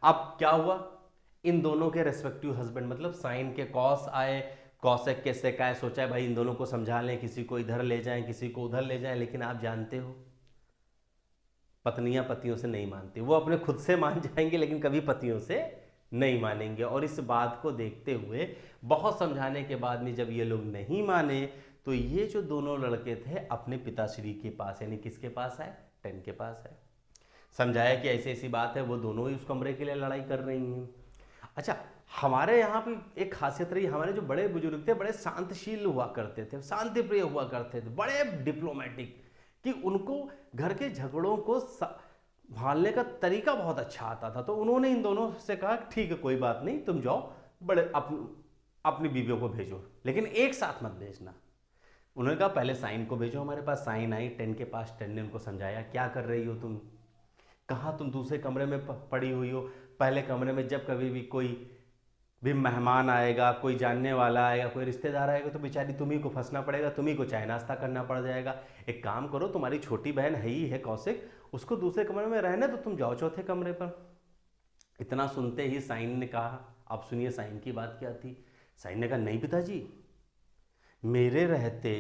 अब क्या हुआ, इन दोनों के रेस्पेक्टिव हस्बैंड मतलब साइन के कौस आए, कौशिक के सेक आए। सोचा भाई इन दोनों को समझा लें, किसी को इधर ले जाएं किसी को उधर ले जाएं, लेकिन आप जानते हो पत्नियां पतियों से नहीं मानती। वो अपने खुद से मान जाएंगे लेकिन कभी पतियों से नहीं मानेंगे। और इस बात को देखते हुए बहुत समझाने के बाद में जब ये लोग नहीं माने, तो ये जो दोनों लड़के थे अपने पिताश्री के पास, यानी किसके पास है, टेन के पास है। समझाया कि ऐसी ऐसी बात है, वो दोनों ही उस कमरे के लिए लड़ाई कर रही हैं। अच्छा, हमारे यहाँ पे एक खासियत रही, हमारे जो बड़े बुजुर्ग थे बड़े शांतशील हुआ करते थे, शांति प्रिय हुआ करते थे, बड़े डिप्लोमेटिक, कि उनको घर के झगड़ों को संभालने का तरीका बहुत अच्छा आता था। तो उन्होंने इन दोनों से कहा ठीक है कोई बात नहीं, तुम जाओ बड़े अपनी बीवियों को भेजो, लेकिन एक साथ मत भेजना। उन्होंने कहा पहले साइन को भेजो हमारे पास। साइन आई टेन के पास। टेन ने उनको समझाया क्या कर रही हो तुम, कहाँ तुम दूसरे कमरे में पड़ी हुई हो। पहले कमरे में जब कभी भी कोई भी मेहमान आएगा, कोई जानने वाला आएगा, कोई रिश्तेदार आएगा, तो बेचारी तुम्ही को फंसना पड़ेगा, तुम्ही को चाय नाश्ता करना पड़ जाएगा। एक काम करो, तुम्हारी छोटी बहन है ही है कौशिक, उसको दूसरे कमरे में रहने तो तुम जाओ चौथे कमरे पर। इतना सुनते ही साइन ने कहा, अब सुनिए साइन की बात क्या थी। साइन ने कहा नहीं पिताजी, मेरे रहते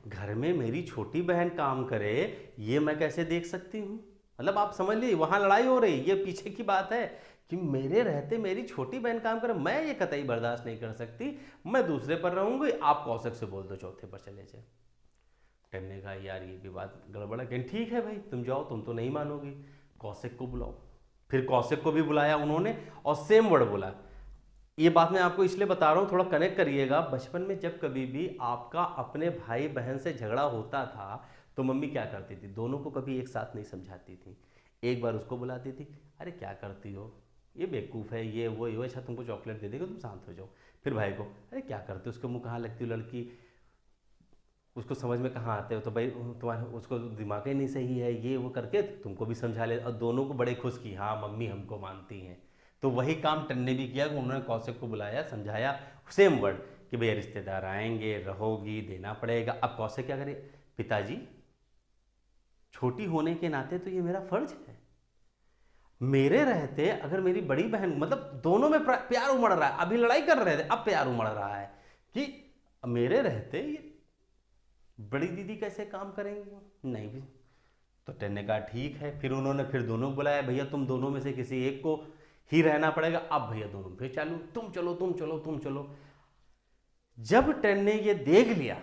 घर में मेरी छोटी बहन काम करे ये मैं कैसे देख सकती हूँ। मतलब आप समझ लीजिए वहां लड़ाई हो रही, ये पीछे की बात है कि मेरे रहते मेरी छोटी बहन काम करे, मैं ये कतई बर्दाश्त नहीं कर सकती, मैं दूसरे पर रहूंगी, आप कौशिक से बोल दो चौथे पर चले जाए। टेन ने कहा यार ये भी बात गड़बड़ है। ठीक है भाई तुम जाओ, तुम तो नहीं मानोगी, कौशिक को बुलाओ। फिर कौशिक को भी बुलाया उन्होंने और सेम वर्ड बोला। ये बात मैं आपको इसलिए बता रहा हूँ, थोड़ा कनेक्ट करिएगा। बचपन में जब कभी भी आपका अपने भाई बहन से झगड़ा होता था तो मम्मी क्या करती थी, दोनों को कभी एक साथ नहीं समझाती थी। एक बार उसको बुलाती थी, अरे क्या करती हो, ये बेवकूफ़ है, ये वो ये, अच्छा तुमको चॉकलेट दे देगा तुम शांत हो जाओ। फिर भाई को, अरे क्या करते हो, उसके मुँह कहाँ लगती हो लड़की, उसको समझ में कहाँ आते हो, तो भाई तुम्हारे उसको दिमाग ही नहीं सही है, ये वो करके तुमको भी समझा ले। और दोनों को बड़े खुश की, हाँ मम्मी हमको मानती हैं। तो वही काम टन ने भी किया कि उन्होंने कौशिक को बुलाया, समझाया, सेम वर्ड कि भैया रिश्तेदार आएंगे, रहोगी, देना पड़ेगा। अब कौशिक क्या करे, पिताजी छोटी होने के नाते तो ये मेरा फर्ज है, मेरे रहते अगर मेरी बड़ी बहन, मतलब दोनों में प्यार उमड़ रहा है, अभी लड़ाई कर रहे थे अब प्यार उमड़ रहा है कि मेरे रहते ये बड़ी दीदी कैसे काम करेंगी, नहीं भी। तो टेन ने कहा ठीक है। फिर उन्होंने फिर दोनों को बुलाया, भैया तुम दोनों में से किसी एक को ही रहना पड़ेगा। अब भैया दोनों फिर चालू, तुम चलो तुम चलो तुम चलो। जब टेन ने ये देख लिया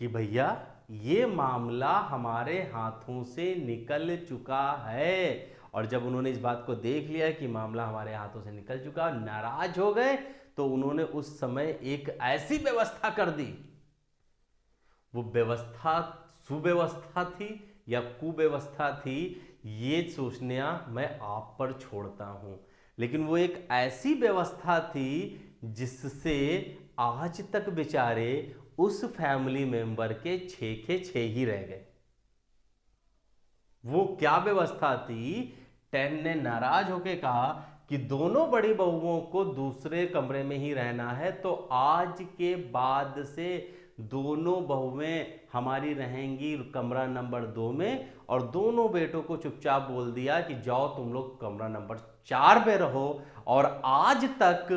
कि भैया ये मामला हमारे हाथों से निकल चुका है, और जब उन्होंने इस बात को देख लिया कि मामला हमारे हाथों से निकल चुका, नाराज हो गए, तो उन्होंने उस समय एक ऐसी व्यवस्था कर दी। वो व्यवस्था सुव्यवस्था थी या कुव्यवस्था थी ये सोचना मैं आप पर छोड़ता हूं, लेकिन वो एक ऐसी व्यवस्था थी जिससे आज तक बेचारे उस फैमिली मेंबर के 6 के 6 ही रह गए। वो क्या व्यवस्था थी, टेन ने नाराज होकर कहा कि दोनों बड़ी बहुओं को दूसरे कमरे में ही रहना है, तो आज के बाद से दोनों बहुएं हमारी रहेंगी कमरा नंबर 2 में, और दोनों बेटों को चुपचाप बोल दिया कि जाओ तुम लोग कमरा नंबर 4 पे रहो। और आज तक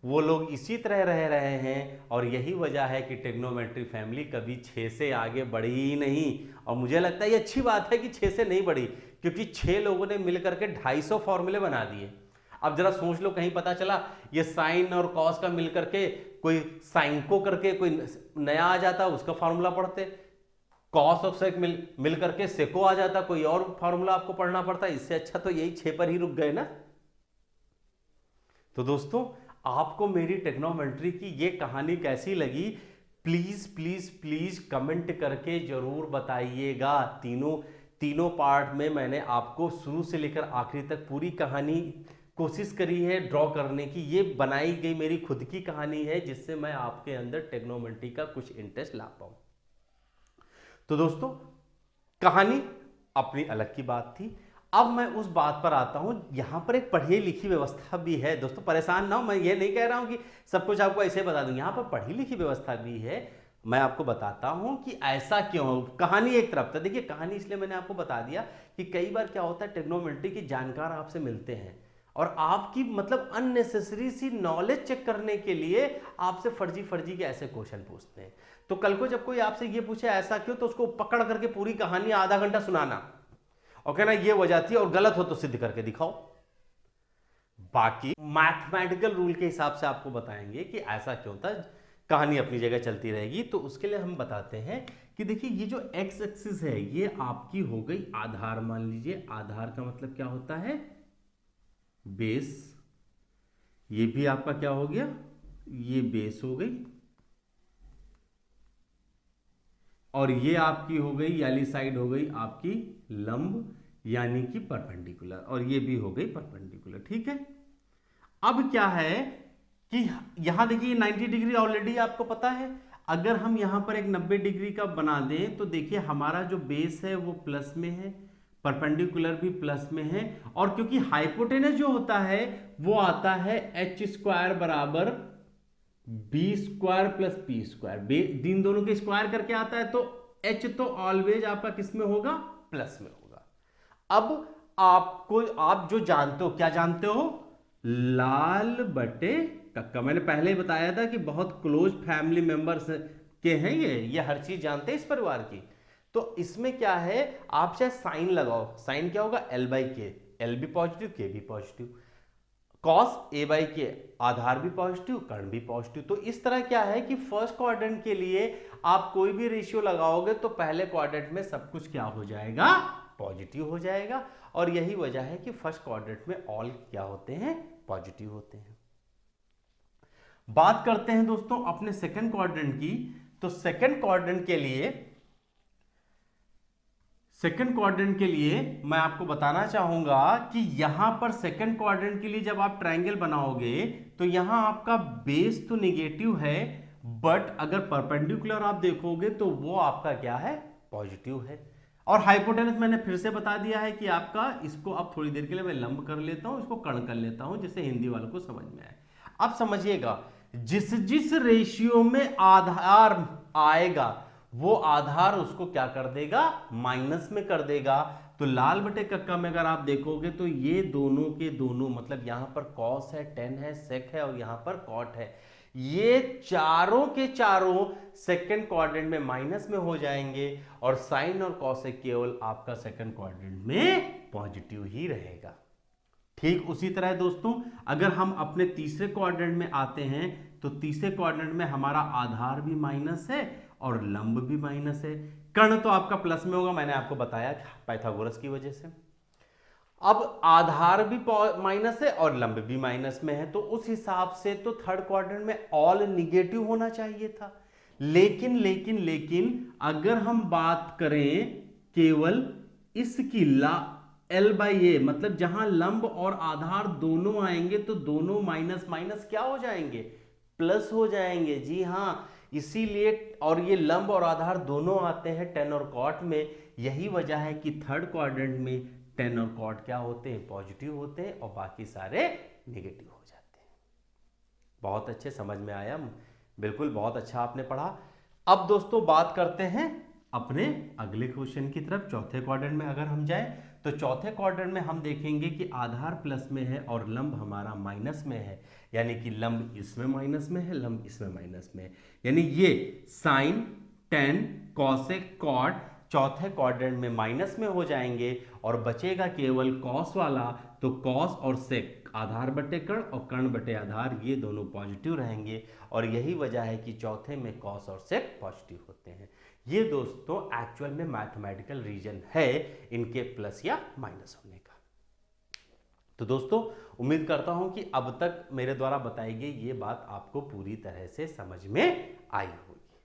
वो लोग इसी तरह रह रहे हैं, और यही वजह है कि ट्रिग्नोमेट्री फैमिली कभी 6 से आगे बढ़ी ही नहीं। और मुझे लगता है ये अच्छी बात है कि 6 से नहीं बढ़ी, क्योंकि 6 लोगों ने मिलकर के 250 फॉर्मूले बना दिए। अब जरा सोच लो, कहीं पता चला ये साइन और कॉस का मिलकर के कोई साइन को करके कोई नया आ जाता, उसका फॉर्मूला पढ़ते, कॉस और सेक मिल करके सेको आ जाता, कोई और फॉर्मूला आपको पढ़ना पड़ता। इससे अच्छा तो यही 6 पर ही रुक गए ना। तो दोस्तों, आपको मेरी ट्रिग्नोमेट्री की ये कहानी कैसी लगी, प्लीज प्लीज प्लीज कमेंट करके जरूर बताइएगा। तीनों पार्ट में मैंने आपको शुरू से लेकर आखिरी तक पूरी कहानी कोशिश करी है ड्रॉ करने की। ये बनाई गई मेरी खुद की कहानी है, जिससे मैं आपके अंदर ट्रिग्नोमेट्री का कुछ इंटरेस्ट ला पाऊं। तो दोस्तों, कहानी अपनी अलग की बात थी। अब मैं उस बात पर आता हूं, यहां पर एक पढ़ी लिखी व्यवस्था भी है। दोस्तों परेशान ना हो, मैं ये नहीं कह रहा हूं कि सब कुछ आपको ऐसे बता दूं, यहां पर पढ़ी लिखी व्यवस्था भी है। मैं आपको बताता हूं कि ऐसा क्यों। कहानी एक तरफ था, देखिए कहानी इसलिए मैंने आपको बता दिया कि कई बार क्या होता है, ट्रिग्नोमेट्री के जानकार आपसे मिलते हैं और आपकी मतलब अननेसेसरी सी नॉलेज चेक करने के लिए आपसे फर्जी के ऐसे क्वेश्चन पूछते हैं। तो कल को जब कोई आपसे ये पूछे ऐसा क्यों, तो उसको पकड़ करके पूरी कहानी आधा घंटा सुनाना और कहना ये वजह थी, और गलत हो तो सिद्ध करके दिखाओ। बाकी मैथमेटिकल रूल के हिसाब से आपको बताएंगे कि ऐसा क्यों था, कहानी अपनी जगह चलती रहेगी। तो उसके लिए हम बताते हैं कि देखिए ये जो एक्स एक्सिस है ये आपकी हो गई आधार। मान लीजिए आधार का मतलब क्या होता है, बेस। ये भी आपका क्या हो गया, ये बेस हो गई, और ये आपकी हो गई वाली साइड हो गई आपकी लंब यानी कि परपेंडिकुलर, और ये भी हो गई परपेंडिकुलर। ठीक है। अब क्या है कि यहां देखिए 90 डिग्री ऑलरेडी आपको पता है। अगर हम यहां पर एक 90 डिग्री का बना दें तो देखिए हमारा जो बेस है वो प्लस में है, परपेंडिकुलर भी प्लस में है, और क्योंकि हाइपोटेनस जो होता है वो आता है एच स्क्वायर बराबर B square plus P square. इन दोनों के स्क्वायर करके आता है, तो एच तो ऑलवेज आपका किस में होगा, प्लस में होगा। अब आप जो जानते हो, क्या जानते हो, लाल बटे कक्का। मैंने पहले ही बताया था कि बहुत क्लोज फैमिली मेंबर्स के हैं ये हर चीज जानते हैं इस परिवार की। तो इसमें क्या है, आप चाहे साइन लगाओ, साइन क्या होगा, एल बाई के, एल भी पॉजिटिव के भी पॉजिटिव, कॉस ए बाई के, आधार भी पॉजिटिव कर्ण भी पॉजिटिव। तो इस तरह क्या है कि फर्स्ट क्वाड्रेंट के लिए आप कोई भी रेशियो लगाओगे तो पहले क्वाड्रेंट में सब कुछ क्या हो जाएगा, पॉजिटिव हो जाएगा। और यही वजह है कि फर्स्ट क्वाड्रेंट में ऑल क्या होते हैं, पॉजिटिव होते हैं। बात करते हैं दोस्तों अपने सेकंड क्वाड्रेंट की। तो सेकंड क्वाड्रेंट के लिए मैं आपको बताना चाहूंगा कि यहां पर सेकंड क्वाड्रेंट के लिए जब आप ट्रायंगल बनाओगे तो यहां आपका बेस तो नेगेटिव है, बट अगर परपेंडिकुलर आप देखोगे तो वो आपका क्या है, पॉजिटिव है। और हाइपोटेनस मैंने फिर से बता दिया है कि आपका, इसको अब थोड़ी देर के लिए मैं लंब कर लेता हूं, इसको कर्ण कर लेता हूं, जिससे हिंदी वालों को समझ में आए। अब समझिएगा, जिस रेशियो में आधार आएगा वो आधार उसको क्या कर देगा, माइनस में कर देगा। तो लाल बटे कक्का में अगर आप देखोगे तो ये दोनों के दोनों, मतलब यहां पर कॉस है, टेन है, सेक है, और यहां पर कॉट है, ये चारों के चारों सेकंड क्वाड्रेंट में माइनस में हो जाएंगे, और साइन और कॉसेक केवल आपका सेकंड क्वाड्रेंट में पॉजिटिव ही रहेगा। ठीक उसी तरह दोस्तों, अगर हम अपने तीसरे क्वाड्रेंट में आते हैं तो तीसरे क्वाड्रेंट में हमारा आधार भी माइनस है और लंब भी माइनस है। कर्ण तो आपका प्लस में होगा, मैंने आपको बताया पाइथागोरस की वजह से। अब आधार भी माइनस है और लंब भी माइनस में है, तो उस हिसाब से तो थर्ड क्वाड्रेंट में ऑल निगेटिव होना चाहिए था। लेकिन अगर हम बात करें केवल इसकी एल बाई ए, मतलब जहां लंब और आधार दोनों आएंगे तो दोनों माइनस माइनस क्या हो जाएंगे, प्लस हो जाएंगे। जी हां, इसीलिए, और ये लंब और आधार दोनों आते हैं टेन और कॉट में। यही वजह है कि थर्ड क्वाड्रेंट में टेन और कॉट क्या होते हैं, पॉजिटिव होते हैं, और बाकी सारे नेगेटिव हो जाते हैं। बहुत अच्छे, समझ में आया, बिल्कुल बहुत अच्छा आपने पढ़ा। अब दोस्तों बात करते हैं अपने अगले क्वेश्चन की तरफ। चौथे क्वाड्रेंट में अगर हम जाएं तो चौथे क्वाड्रेंट में हम देखेंगे कि आधार प्लस में है और लंब हमारा माइनस में है, यानी कि लंब इसमें माइनस में है, लंब इसमें माइनस में है, यानी ये साइन, टेन, कॉसेक, कॉट चौथे क्वाड्रेंट में माइनस में हो जाएंगे और बचेगा केवल कॉस वाला। तो कॉस और सेक आधार बटे कर्ण और कर्ण बटे आधार ये दोनों पॉजिटिव रहेंगे और यही वजह है कि चौथे में कॉस और सेक पॉजिटिव होते हैं। ये दोस्तों एक्चुअल में मैथमेटिकल रीजन है इनके प्लस या माइनस होने का। तो दोस्तों उम्मीद करता हूं कि अब तक मेरे द्वारा बताई गई ये बात आपको पूरी तरह से समझ में आई होगी।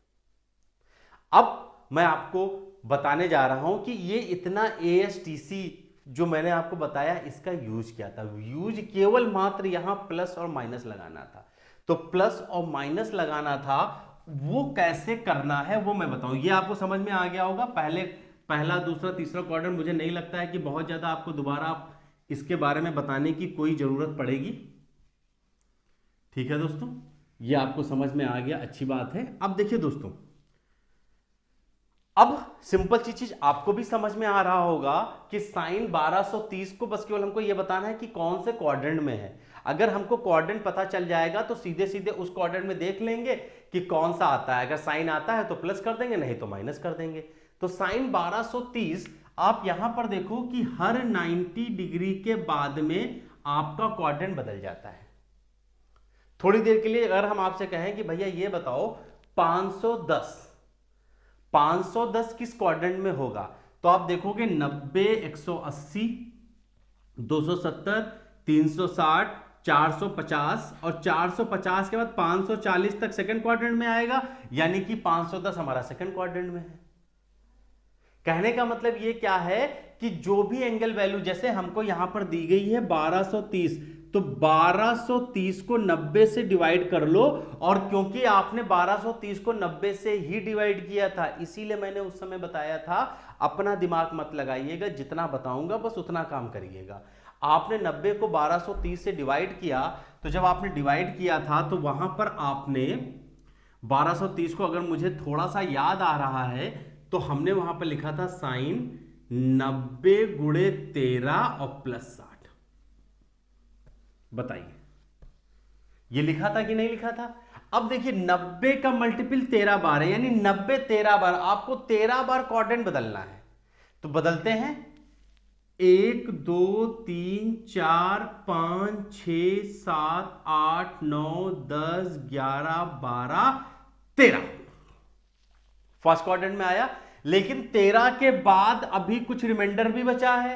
अब मैं आपको बताने जा रहा हूं कि ये इतना ASTC जो मैंने आपको बताया इसका यूज क्या था। यूज केवल मात्र यहां प्लस और माइनस लगाना था। तो प्लस और माइनस लगाना था, वो कैसे करना है वो मैं बताऊं। ये आपको समझ में आ गया होगा। पहला दूसरा तीसरा क्वाड्रेंट मुझे नहीं लगता है कि बहुत ज्यादा आपको दोबारा इसके बारे में बताने की कोई जरूरत पड़ेगी। ठीक है दोस्तों, ये आपको समझ में आ गया, अच्छी बात है। अब देखिए दोस्तों, अब सिंपल सी चीज आपको भी समझ में आ रहा होगा कि साइन 1230 को बस केवल हमको यह बताना है कि कौन से क्वाड्रेंट में है। अगर हमको क्वाड्रेंट पता चल जाएगा तो सीधे सीधे उस क्वाड्रेंट में देख लेंगे कि कौन सा आता है। अगर साइन आता है तो प्लस कर देंगे, नहीं तो माइनस कर देंगे। तो साइन 1230 आप यहां पर देखो कि हर 90 डिग्री के बाद में आपका क्वाड्रेंट बदल जाता है। थोड़ी देर के लिए अगर हम आपसे कहें कि भैया ये बताओ 510 किस क्वाड्रेंट में होगा, तो आप देखोगे 90, 180, 270, 360, 450 और 450 के बाद 540 तक सेकंड क्वाड्रेंट में आएगा, यानी कि 510 हमारा सेकंड क्वाड्रेंट में है। कहने का मतलब ये क्या है कि जो भी एंगल वैल्यू जैसे हमको यहां पर दी गई है 1230, तो 1230 को 90 से डिवाइड कर लो। और क्योंकि आपने 1230 को 90 से ही डिवाइड किया था, इसीलिए मैंने उस समय बताया था अपना दिमाग मत लगाइएगा, जितना बताऊंगा बस उतना काम करिएगा। आपने 90 को 1230 से डिवाइड किया, तो जब आपने डिवाइड किया था तो वहां पर आपने 1230 को, अगर मुझे थोड़ा सा याद आ रहा है, तो हमने वहां पर लिखा था साइन 90 गुणे 13 और प्लस 60। बताइए ये लिखा था कि नहीं लिखा था? अब देखिए 90 का मल्टीपल 13 बार है, यानी 90 13 बार, आपको 13 बार क्वाड्रेंट बदलना है। तो बदलते हैं 1 2 3 4 5 6 7 8 9 10 11 12 13 फर्स्ट क्वाड्रेंट में आया। लेकिन 13 के बाद अभी कुछ रिमाइंडर भी बचा है।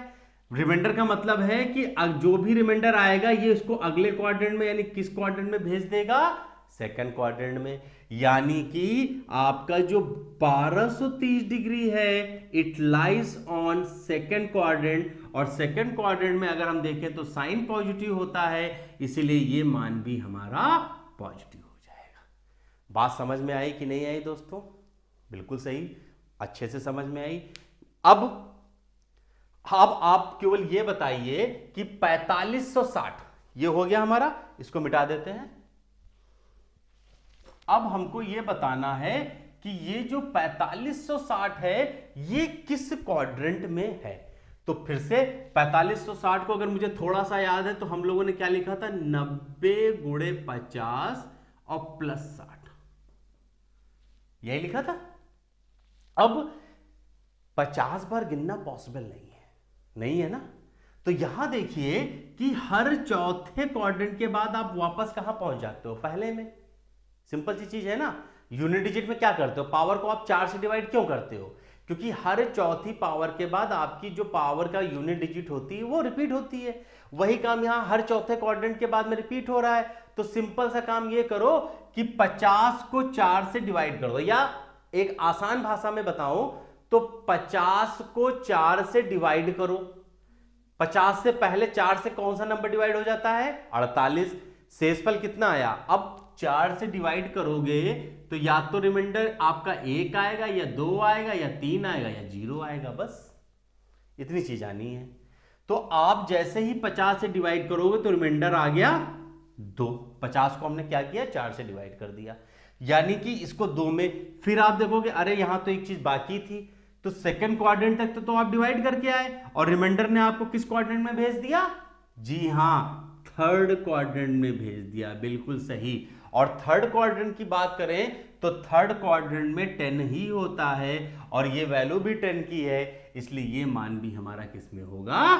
रिमाइंडर का मतलब है कि जो भी रिमाइंडर आएगा ये इसको अगले क्वाड्रेंट में, यानी किस क्वाड्रेंट में भेज देगा? सेकंड क्वाड्रेंट में। यानी कि आपका जो 1230 डिग्री है it lies on second quadrant, और सेकंड क्वाड्रेंट में अगर हम देखें तो साइन पॉजिटिव होता है, इसीलिए ये मान भी हमारा पॉजिटिव हो जाएगा। बात समझ में आई कि नहीं आई दोस्तों? बिल्कुल सही, अच्छे से समझ में आई। अब आप केवल ये बताइए कि 4560 ये हो गया हमारा, इसको मिटा देते हैं। अब हमको ये बताना है कि ये जो 4560 है ये किस क्वाड्रेंट में है। तो फिर से 4560 को अगर मुझे थोड़ा सा याद है तो हम लोगों ने क्या लिखा था? 90 गुणे 50 और प्लस 60, यही लिखा था। अब 50 बार गिनना पॉसिबल नहीं है ना। तो यहां देखिए कि हर चौथे क्वाड्रेंट के बाद आप वापस कहां पहुंच जाते हो? पहले में। सिंपल सी चीज है ना। यूनिट डिजिट में क्या करते हो? पावर को आप 4 से डिवाइड क्यों करते हो? क्योंकि हर चौथी पावर के बाद आपकी जो पावर का यूनिट डिजिट होती है वो रिपीट होती है। वही काम यहां हर चौथे क्वाड्रेंट के बाद में रिपीट हो रहा है। तो सिंपल सा काम ये करो कि 50 को 4 से डिवाइड कर दो, या एक आसान भाषा में बताऊं तो 50 को 4 से डिवाइड करो। 50 से पहले 4 से कौन सा नंबर डिवाइड हो जाता है? 48। शेषफल कितना आया? अब 4 से डिवाइड करोगे तो या तो रिमाइंडर आपका 1 आएगा, या 2 आएगा, या 3 आएगा, या 0 आएगा। बस इतनी चीज आनी है। तो आप जैसे ही 50 से डिवाइड करोगे तो रिमाइंडर आ गया 2। 50 को हमने क्या किया? 4 से डिवाइड कर दिया, यानी कि इसको 2 में। फिर आप देखोगे अरे यहां तो एक चीज बाकी थी, तो सेकंड क्वाड्रेंट तक तो आप डिवाइड करके आए और रिमाइंडर ने आपको किस क्वाड्रेंट में भेज दिया? जी हां, थर्ड क्वाड्रेंट में भेज दिया, बिल्कुल सही। और थर्ड क्वाड्रेंट की बात करें तो थर्ड क्वाड्रेंट में 10 ही होता है और ये वैल्यू भी 10 की है, इसलिए ये मान भी हमारा किस में होगा?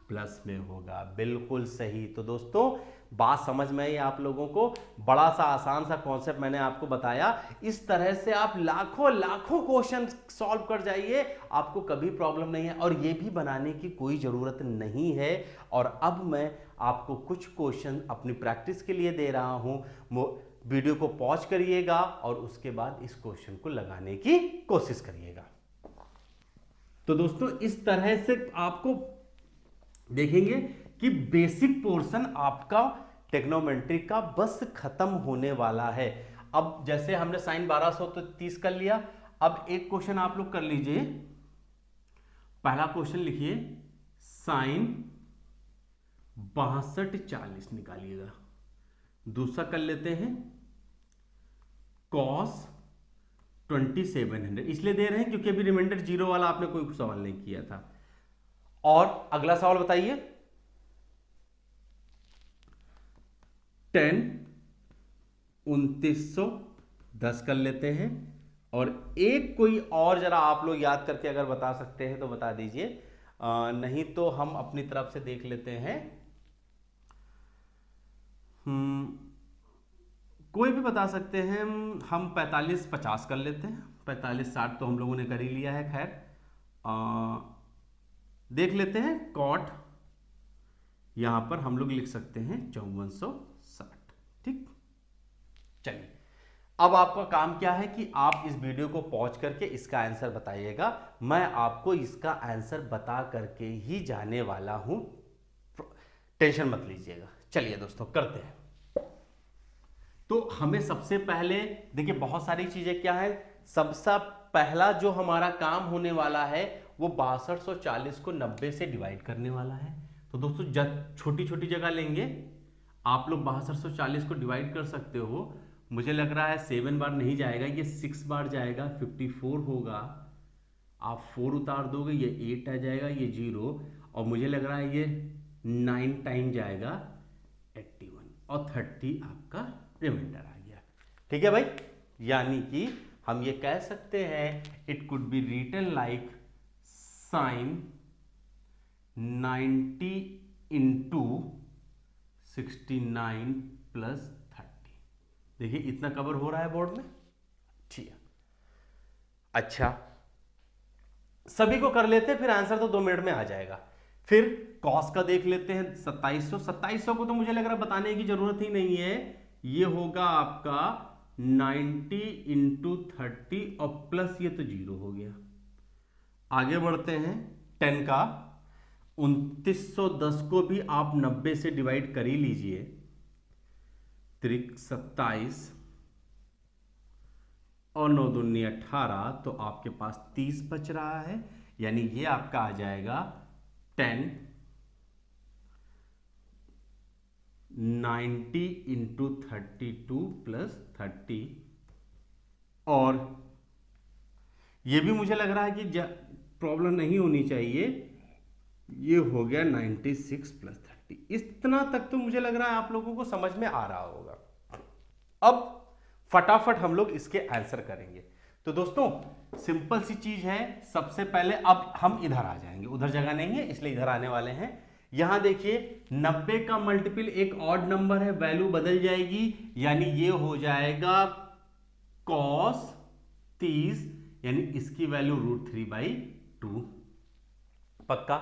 प्लस में होगा, बिल्कुल सही। तो दोस्तों बात समझ में आई आप लोगों को? बड़ा सा आसान सा कॉन्सेप्ट मैंने आपको बताया। इस तरह से आप लाखों लाखों क्वेश्चन सॉल्व कर जाइए, आपको कभी प्रॉब्लम नहीं है और ये भी बनाने की कोई जरूरत नहीं है। और अब मैं आपको कुछ क्वेश्चन अपनी प्रैक्टिस के लिए दे रहा हूं, वीडियो को पॉज करिएगा और उसके बाद इस क्वेश्चन को लगाने की कोशिश करिएगा। तो दोस्तों इस तरह से आपको देखेंगे कि बेसिक पोर्शन आपका ट्रिग्नोमेट्री का बस खत्म होने वाला है। अब जैसे हमने साइन 1230 कर लिया, अब एक क्वेश्चन आप लोग कर लीजिए। पहला क्वेश्चन लिखिए, साइन 6240 निकालिएगा। दूसरा कर लेते हैं कॉस 2700, इसलिए दे रहे हैं क्योंकि अभी रिमाइंडर 0 वाला आपने कोई सवाल नहीं किया था। और अगला सवाल बताइए, 10 2910 कर लेते हैं। और एक कोई और जरा आप लोग याद करके अगर बता सकते हैं तो बता दीजिए, नहीं तो हम अपनी तरफ से देख लेते हैं। कोई भी बता सकते हैं, हम 4550 कर लेते हैं। 4560 तो हम लोगों ने कर ही लिया है। खैर देख लेते हैं, कॉट यहां पर हम लोग लिख सकते हैं 5460। ठीक, चलिए अब आपका काम क्या है कि आप इस वीडियो को पॉज करके इसका आंसर बताइएगा। मैं आपको इसका आंसर बता करके ही जाने वाला हूं, टेंशन मत लीजिएगा। चलिए दोस्तों करते हैं। तो हमें सबसे पहले देखिए बहुत सारी चीजें क्या है, सबसे पहला जो हमारा काम होने वाला है वो 6240 को 90 से डिवाइड करने वाला है। तो दोस्तों छोटी छोटी जगह लेंगे, आप लोग 6240 को डिवाइड कर सकते हो। मुझे लग रहा है 7 बार नहीं जाएगा, ये 6 बार जाएगा, 54 होगा। आप 4 उतार दोगे, ये 8 आ जाएगा, ये 0, और मुझे लग रहा है ये 9 टाइम जाएगा, 81, और 30 आपका रिमाइंडर आ गया। ठीक है भाई, यानी कि हम ये कह सकते हैं it could be written like sine 90 into 69 plus 30। देखिए इतना कवर हो रहा है बोर्ड में। ठीक है, अच्छा सभी को कर लेते हैं, फिर आंसर तो 2 मिनट में आ जाएगा। फिर कॉस का देख लेते हैं, 2700 को तो मुझे लग रहा है बताने की जरूरत ही नहीं है। ये होगा आपका 90 इंटू 30 और प्लस ये तो 0 हो गया। आगे बढ़ते हैं, 10 का 2910 को भी आप 90 से डिवाइड कर ही लीजिए। 27 और 9 दूनी 18, तो आपके पास 30 बच रहा है, यानी ये आपका आ जाएगा 10 90 इंटू 32 प्लस 30। और ये भी मुझे लग रहा है कि प्रॉब्लम नहीं होनी चाहिए, ये हो गया 96 प्लस 30। इतना तक तो मुझे लग रहा है आप लोगों को समझ में आ रहा होगा। अब फटाफट हम लोग इसके आंसर करेंगे। तो दोस्तों सिंपल सी चीज है, सबसे पहले अब हम इधर आ जाएंगे, उधर जगह नहीं है इसलिए इधर आने वाले हैं। यहां देखिए 90 का मल्टीपल एक ऑड नंबर है, वैल्यू बदल जाएगी, यानी ये हो जाएगा cos 30, यानी इसकी वैल्यू √3/2। पक्का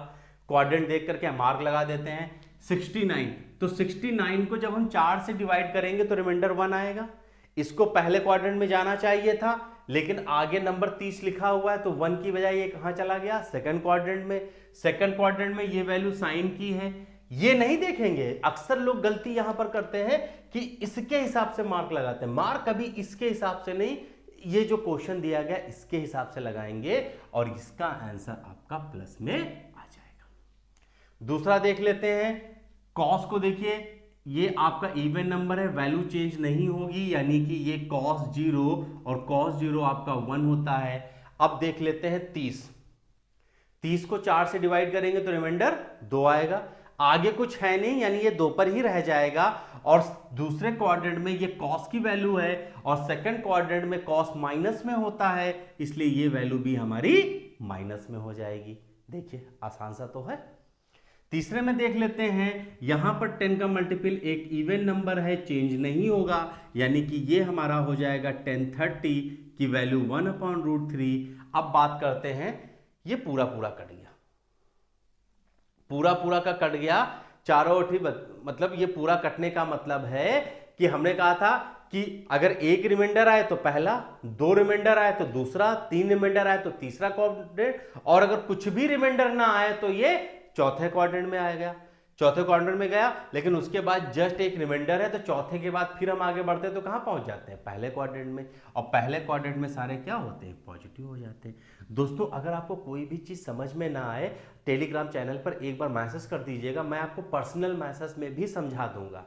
क्वाड्रेंट देख करके मार्क लगा देते हैं। 69, तो 69 को जब हम 4 से डिवाइड करेंगे तो रिमाइंडर 1 आएगा। इसको पहले क्वाड्रेंट में जाना चाहिए था, लेकिन आगे नंबर 30 लिखा हुआ है, तो 1 की बजाय ये कहां चला गया? सेकंड क्वाड्रेंट में। सेकंड क्वाड्रेंट में ये वैल्यू साइन की है, ये नहीं देखेंगे। अक्सर लोग गलती यहां पर करते हैं कि इसके हिसाब से मार्क लगाते हैं। मार्क कभी इसके हिसाब से नहीं, ये जो क्वेश्चन दिया गया इसके हिसाब से लगाएंगे और इसका आंसर आपका प्लस में आ जाएगा। दूसरा देख लेते हैं, कॉस को देखिए, ये आपका इवन नंबर है, वैल्यू चेंज नहीं होगी, यानी कि ये cos 0 और cos 0 आपका 1 होता है। अब देख लेते हैं 30 को 4 से डिवाइड करेंगे तो रिमाइंडर 2 आएगा। आगे कुछ है नहीं, यानी ये 2 पर ही रह जाएगा। और दूसरे क्वाड्रेंट में ये कॉस की वैल्यू है और सेकंड क्वाड्रेंट में कॉस माइनस में होता है, इसलिए ये वैल्यू भी हमारी माइनस में हो जाएगी। देखिए आसान सा तो है। तीसरे में देख लेते हैं, यहां पर 10 का मल्टीपल एक इवन नंबर है, चेंज नहीं होगा, यानी कि ये हमारा हो जाएगा 1030 की वैल्यू 1/√3। अब बात करते हैं, ये पूरा पूरा कट गया, पूरा पूरा का कट गया, चारों ओर, मतलब ये पूरा कटने का मतलब है कि हमने कहा था कि अगर एक रिमाइंडर आए तो पहला, 2 रिमाइंडर आए तो दूसरा, 3 रिमाइंडर आए तो तीसरा क्वाड्रेंट, और अगर कुछ भी रिमाइंडर ना आए तो ये चौथे क्वाड्रेंट में आएगा। चौथे क्वाड्रेंट में गया, लेकिन उसके बाद जस्ट एक रिमाइंडर है तो चौथे के बाद फिर हम आगे बढ़ते हैं तो कहां पहुंच जाते हैं? पहले क्वाड्रेंट में। और पहले क्वाड्रेंट में सारे क्या होते हैं? पॉजिटिव हो जाते हैं। दोस्तों अगर आपको कोई भी चीज समझ में ना आए, टेलीग्राम चैनल पर एक बार मैसेज कर दीजिएगा, मैं आपको पर्सनल मैसेज में भी समझा दूंगा।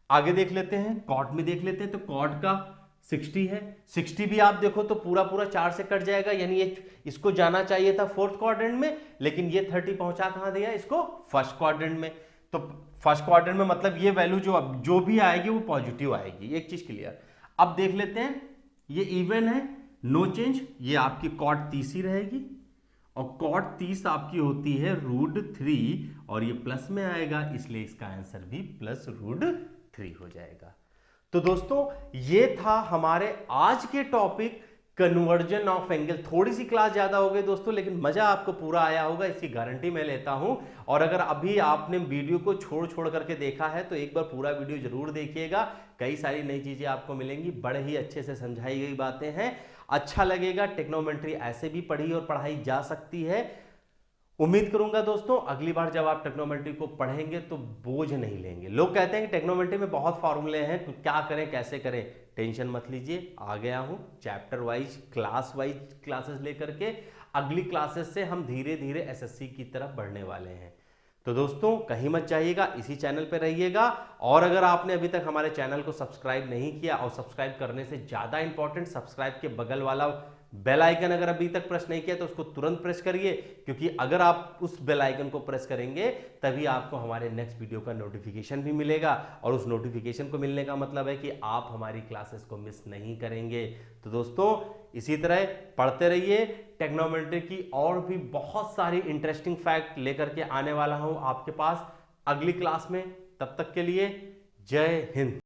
आगे देख लेते हैं, कॉट में देख लेते हैं। तो कॉट का 60 है, 60 भी आप देखो तो पूरा पूरा 4 से कट जाएगा, यानी ये इसको जाना चाहिए था फोर्थ क्वाड्रेंट में, लेकिन ये 30 पहुंचा कहां दिया? इसको फर्स्ट क्वाड्रेंट में। तो फर्स्ट क्वाड्रेंट में मतलब ये वैल्यू जो भी आएगी वो पॉजिटिव आएगी, एक चीज क्लियर। अब देख लेते हैं, ये इवन है, नो चेंज, ये आपकी कॉट 30 ही रहेगी, और कॉट 30 आपकी होती है √3, और ये प्लस में आएगा, इसलिए इसका आंसर भी +√3 हो जाएगा। तो दोस्तों ये था हमारे आज के टॉपिक कन्वर्जन ऑफ एंगल। थोड़ी सी क्लास ज्यादा हो गई दोस्तों, लेकिन मजा आपको पूरा आया होगा, इसकी गारंटी मैं लेता हूं। और अगर अभी आपने वीडियो को छोड़ छोड़ करके देखा है तो एक बार पूरा वीडियो जरूर देखिएगा, कई सारी नई चीजें आपको मिलेंगी, बड़े ही अच्छे से समझाई गई बातें हैं, अच्छा लगेगा। टेक्नोमेट्री ऐसे भी पढ़ी और पढ़ाई जा सकती है। उम्मीद करूंगा दोस्तों अगली बार जब आप टेक्नोमेट्री को पढ़ेंगे तो बोझ नहीं लेंगे। लोग कहते हैं कि टेक्नोमेट्री में बहुत फॉर्मूले हैं, क्या करें कैसे करें, टेंशन मत लीजिए, आ गया हूं चैप्टर वाइज क्लासेस लेकर के। अगली क्लासेस से हम धीरे धीरे एसएससी की तरफ बढ़ने वाले हैं। तो दोस्तों कहीं मत जाइएगा, इसी चैनल पर रहिएगा। और अगर आपने अभी तक हमारे चैनल को सब्सक्राइब नहीं किया, और सब्सक्राइब करने से ज्यादा इंपॉर्टेंट सब्सक्राइब के बगल वाला बेल आइकन अगर अभी तक प्रेस नहीं किया तो उसको तुरंत प्रेस करिए, क्योंकि अगर आप उस बेल आइकन को प्रेस करेंगे तभी आपको हमारे नेक्स्ट वीडियो का नोटिफिकेशन भी मिलेगा, और उस नोटिफिकेशन को मिलने का मतलब है कि आप हमारी क्लासेस को मिस नहीं करेंगे। तो दोस्तों इसी तरह पढ़ते रहिए, टेक्नोमेट्री की और भी बहुत सारी इंटरेस्टिंग फैक्ट लेकर के आने वाला हूं आपके पास अगली क्लास में। तब तक के लिए जय हिंद।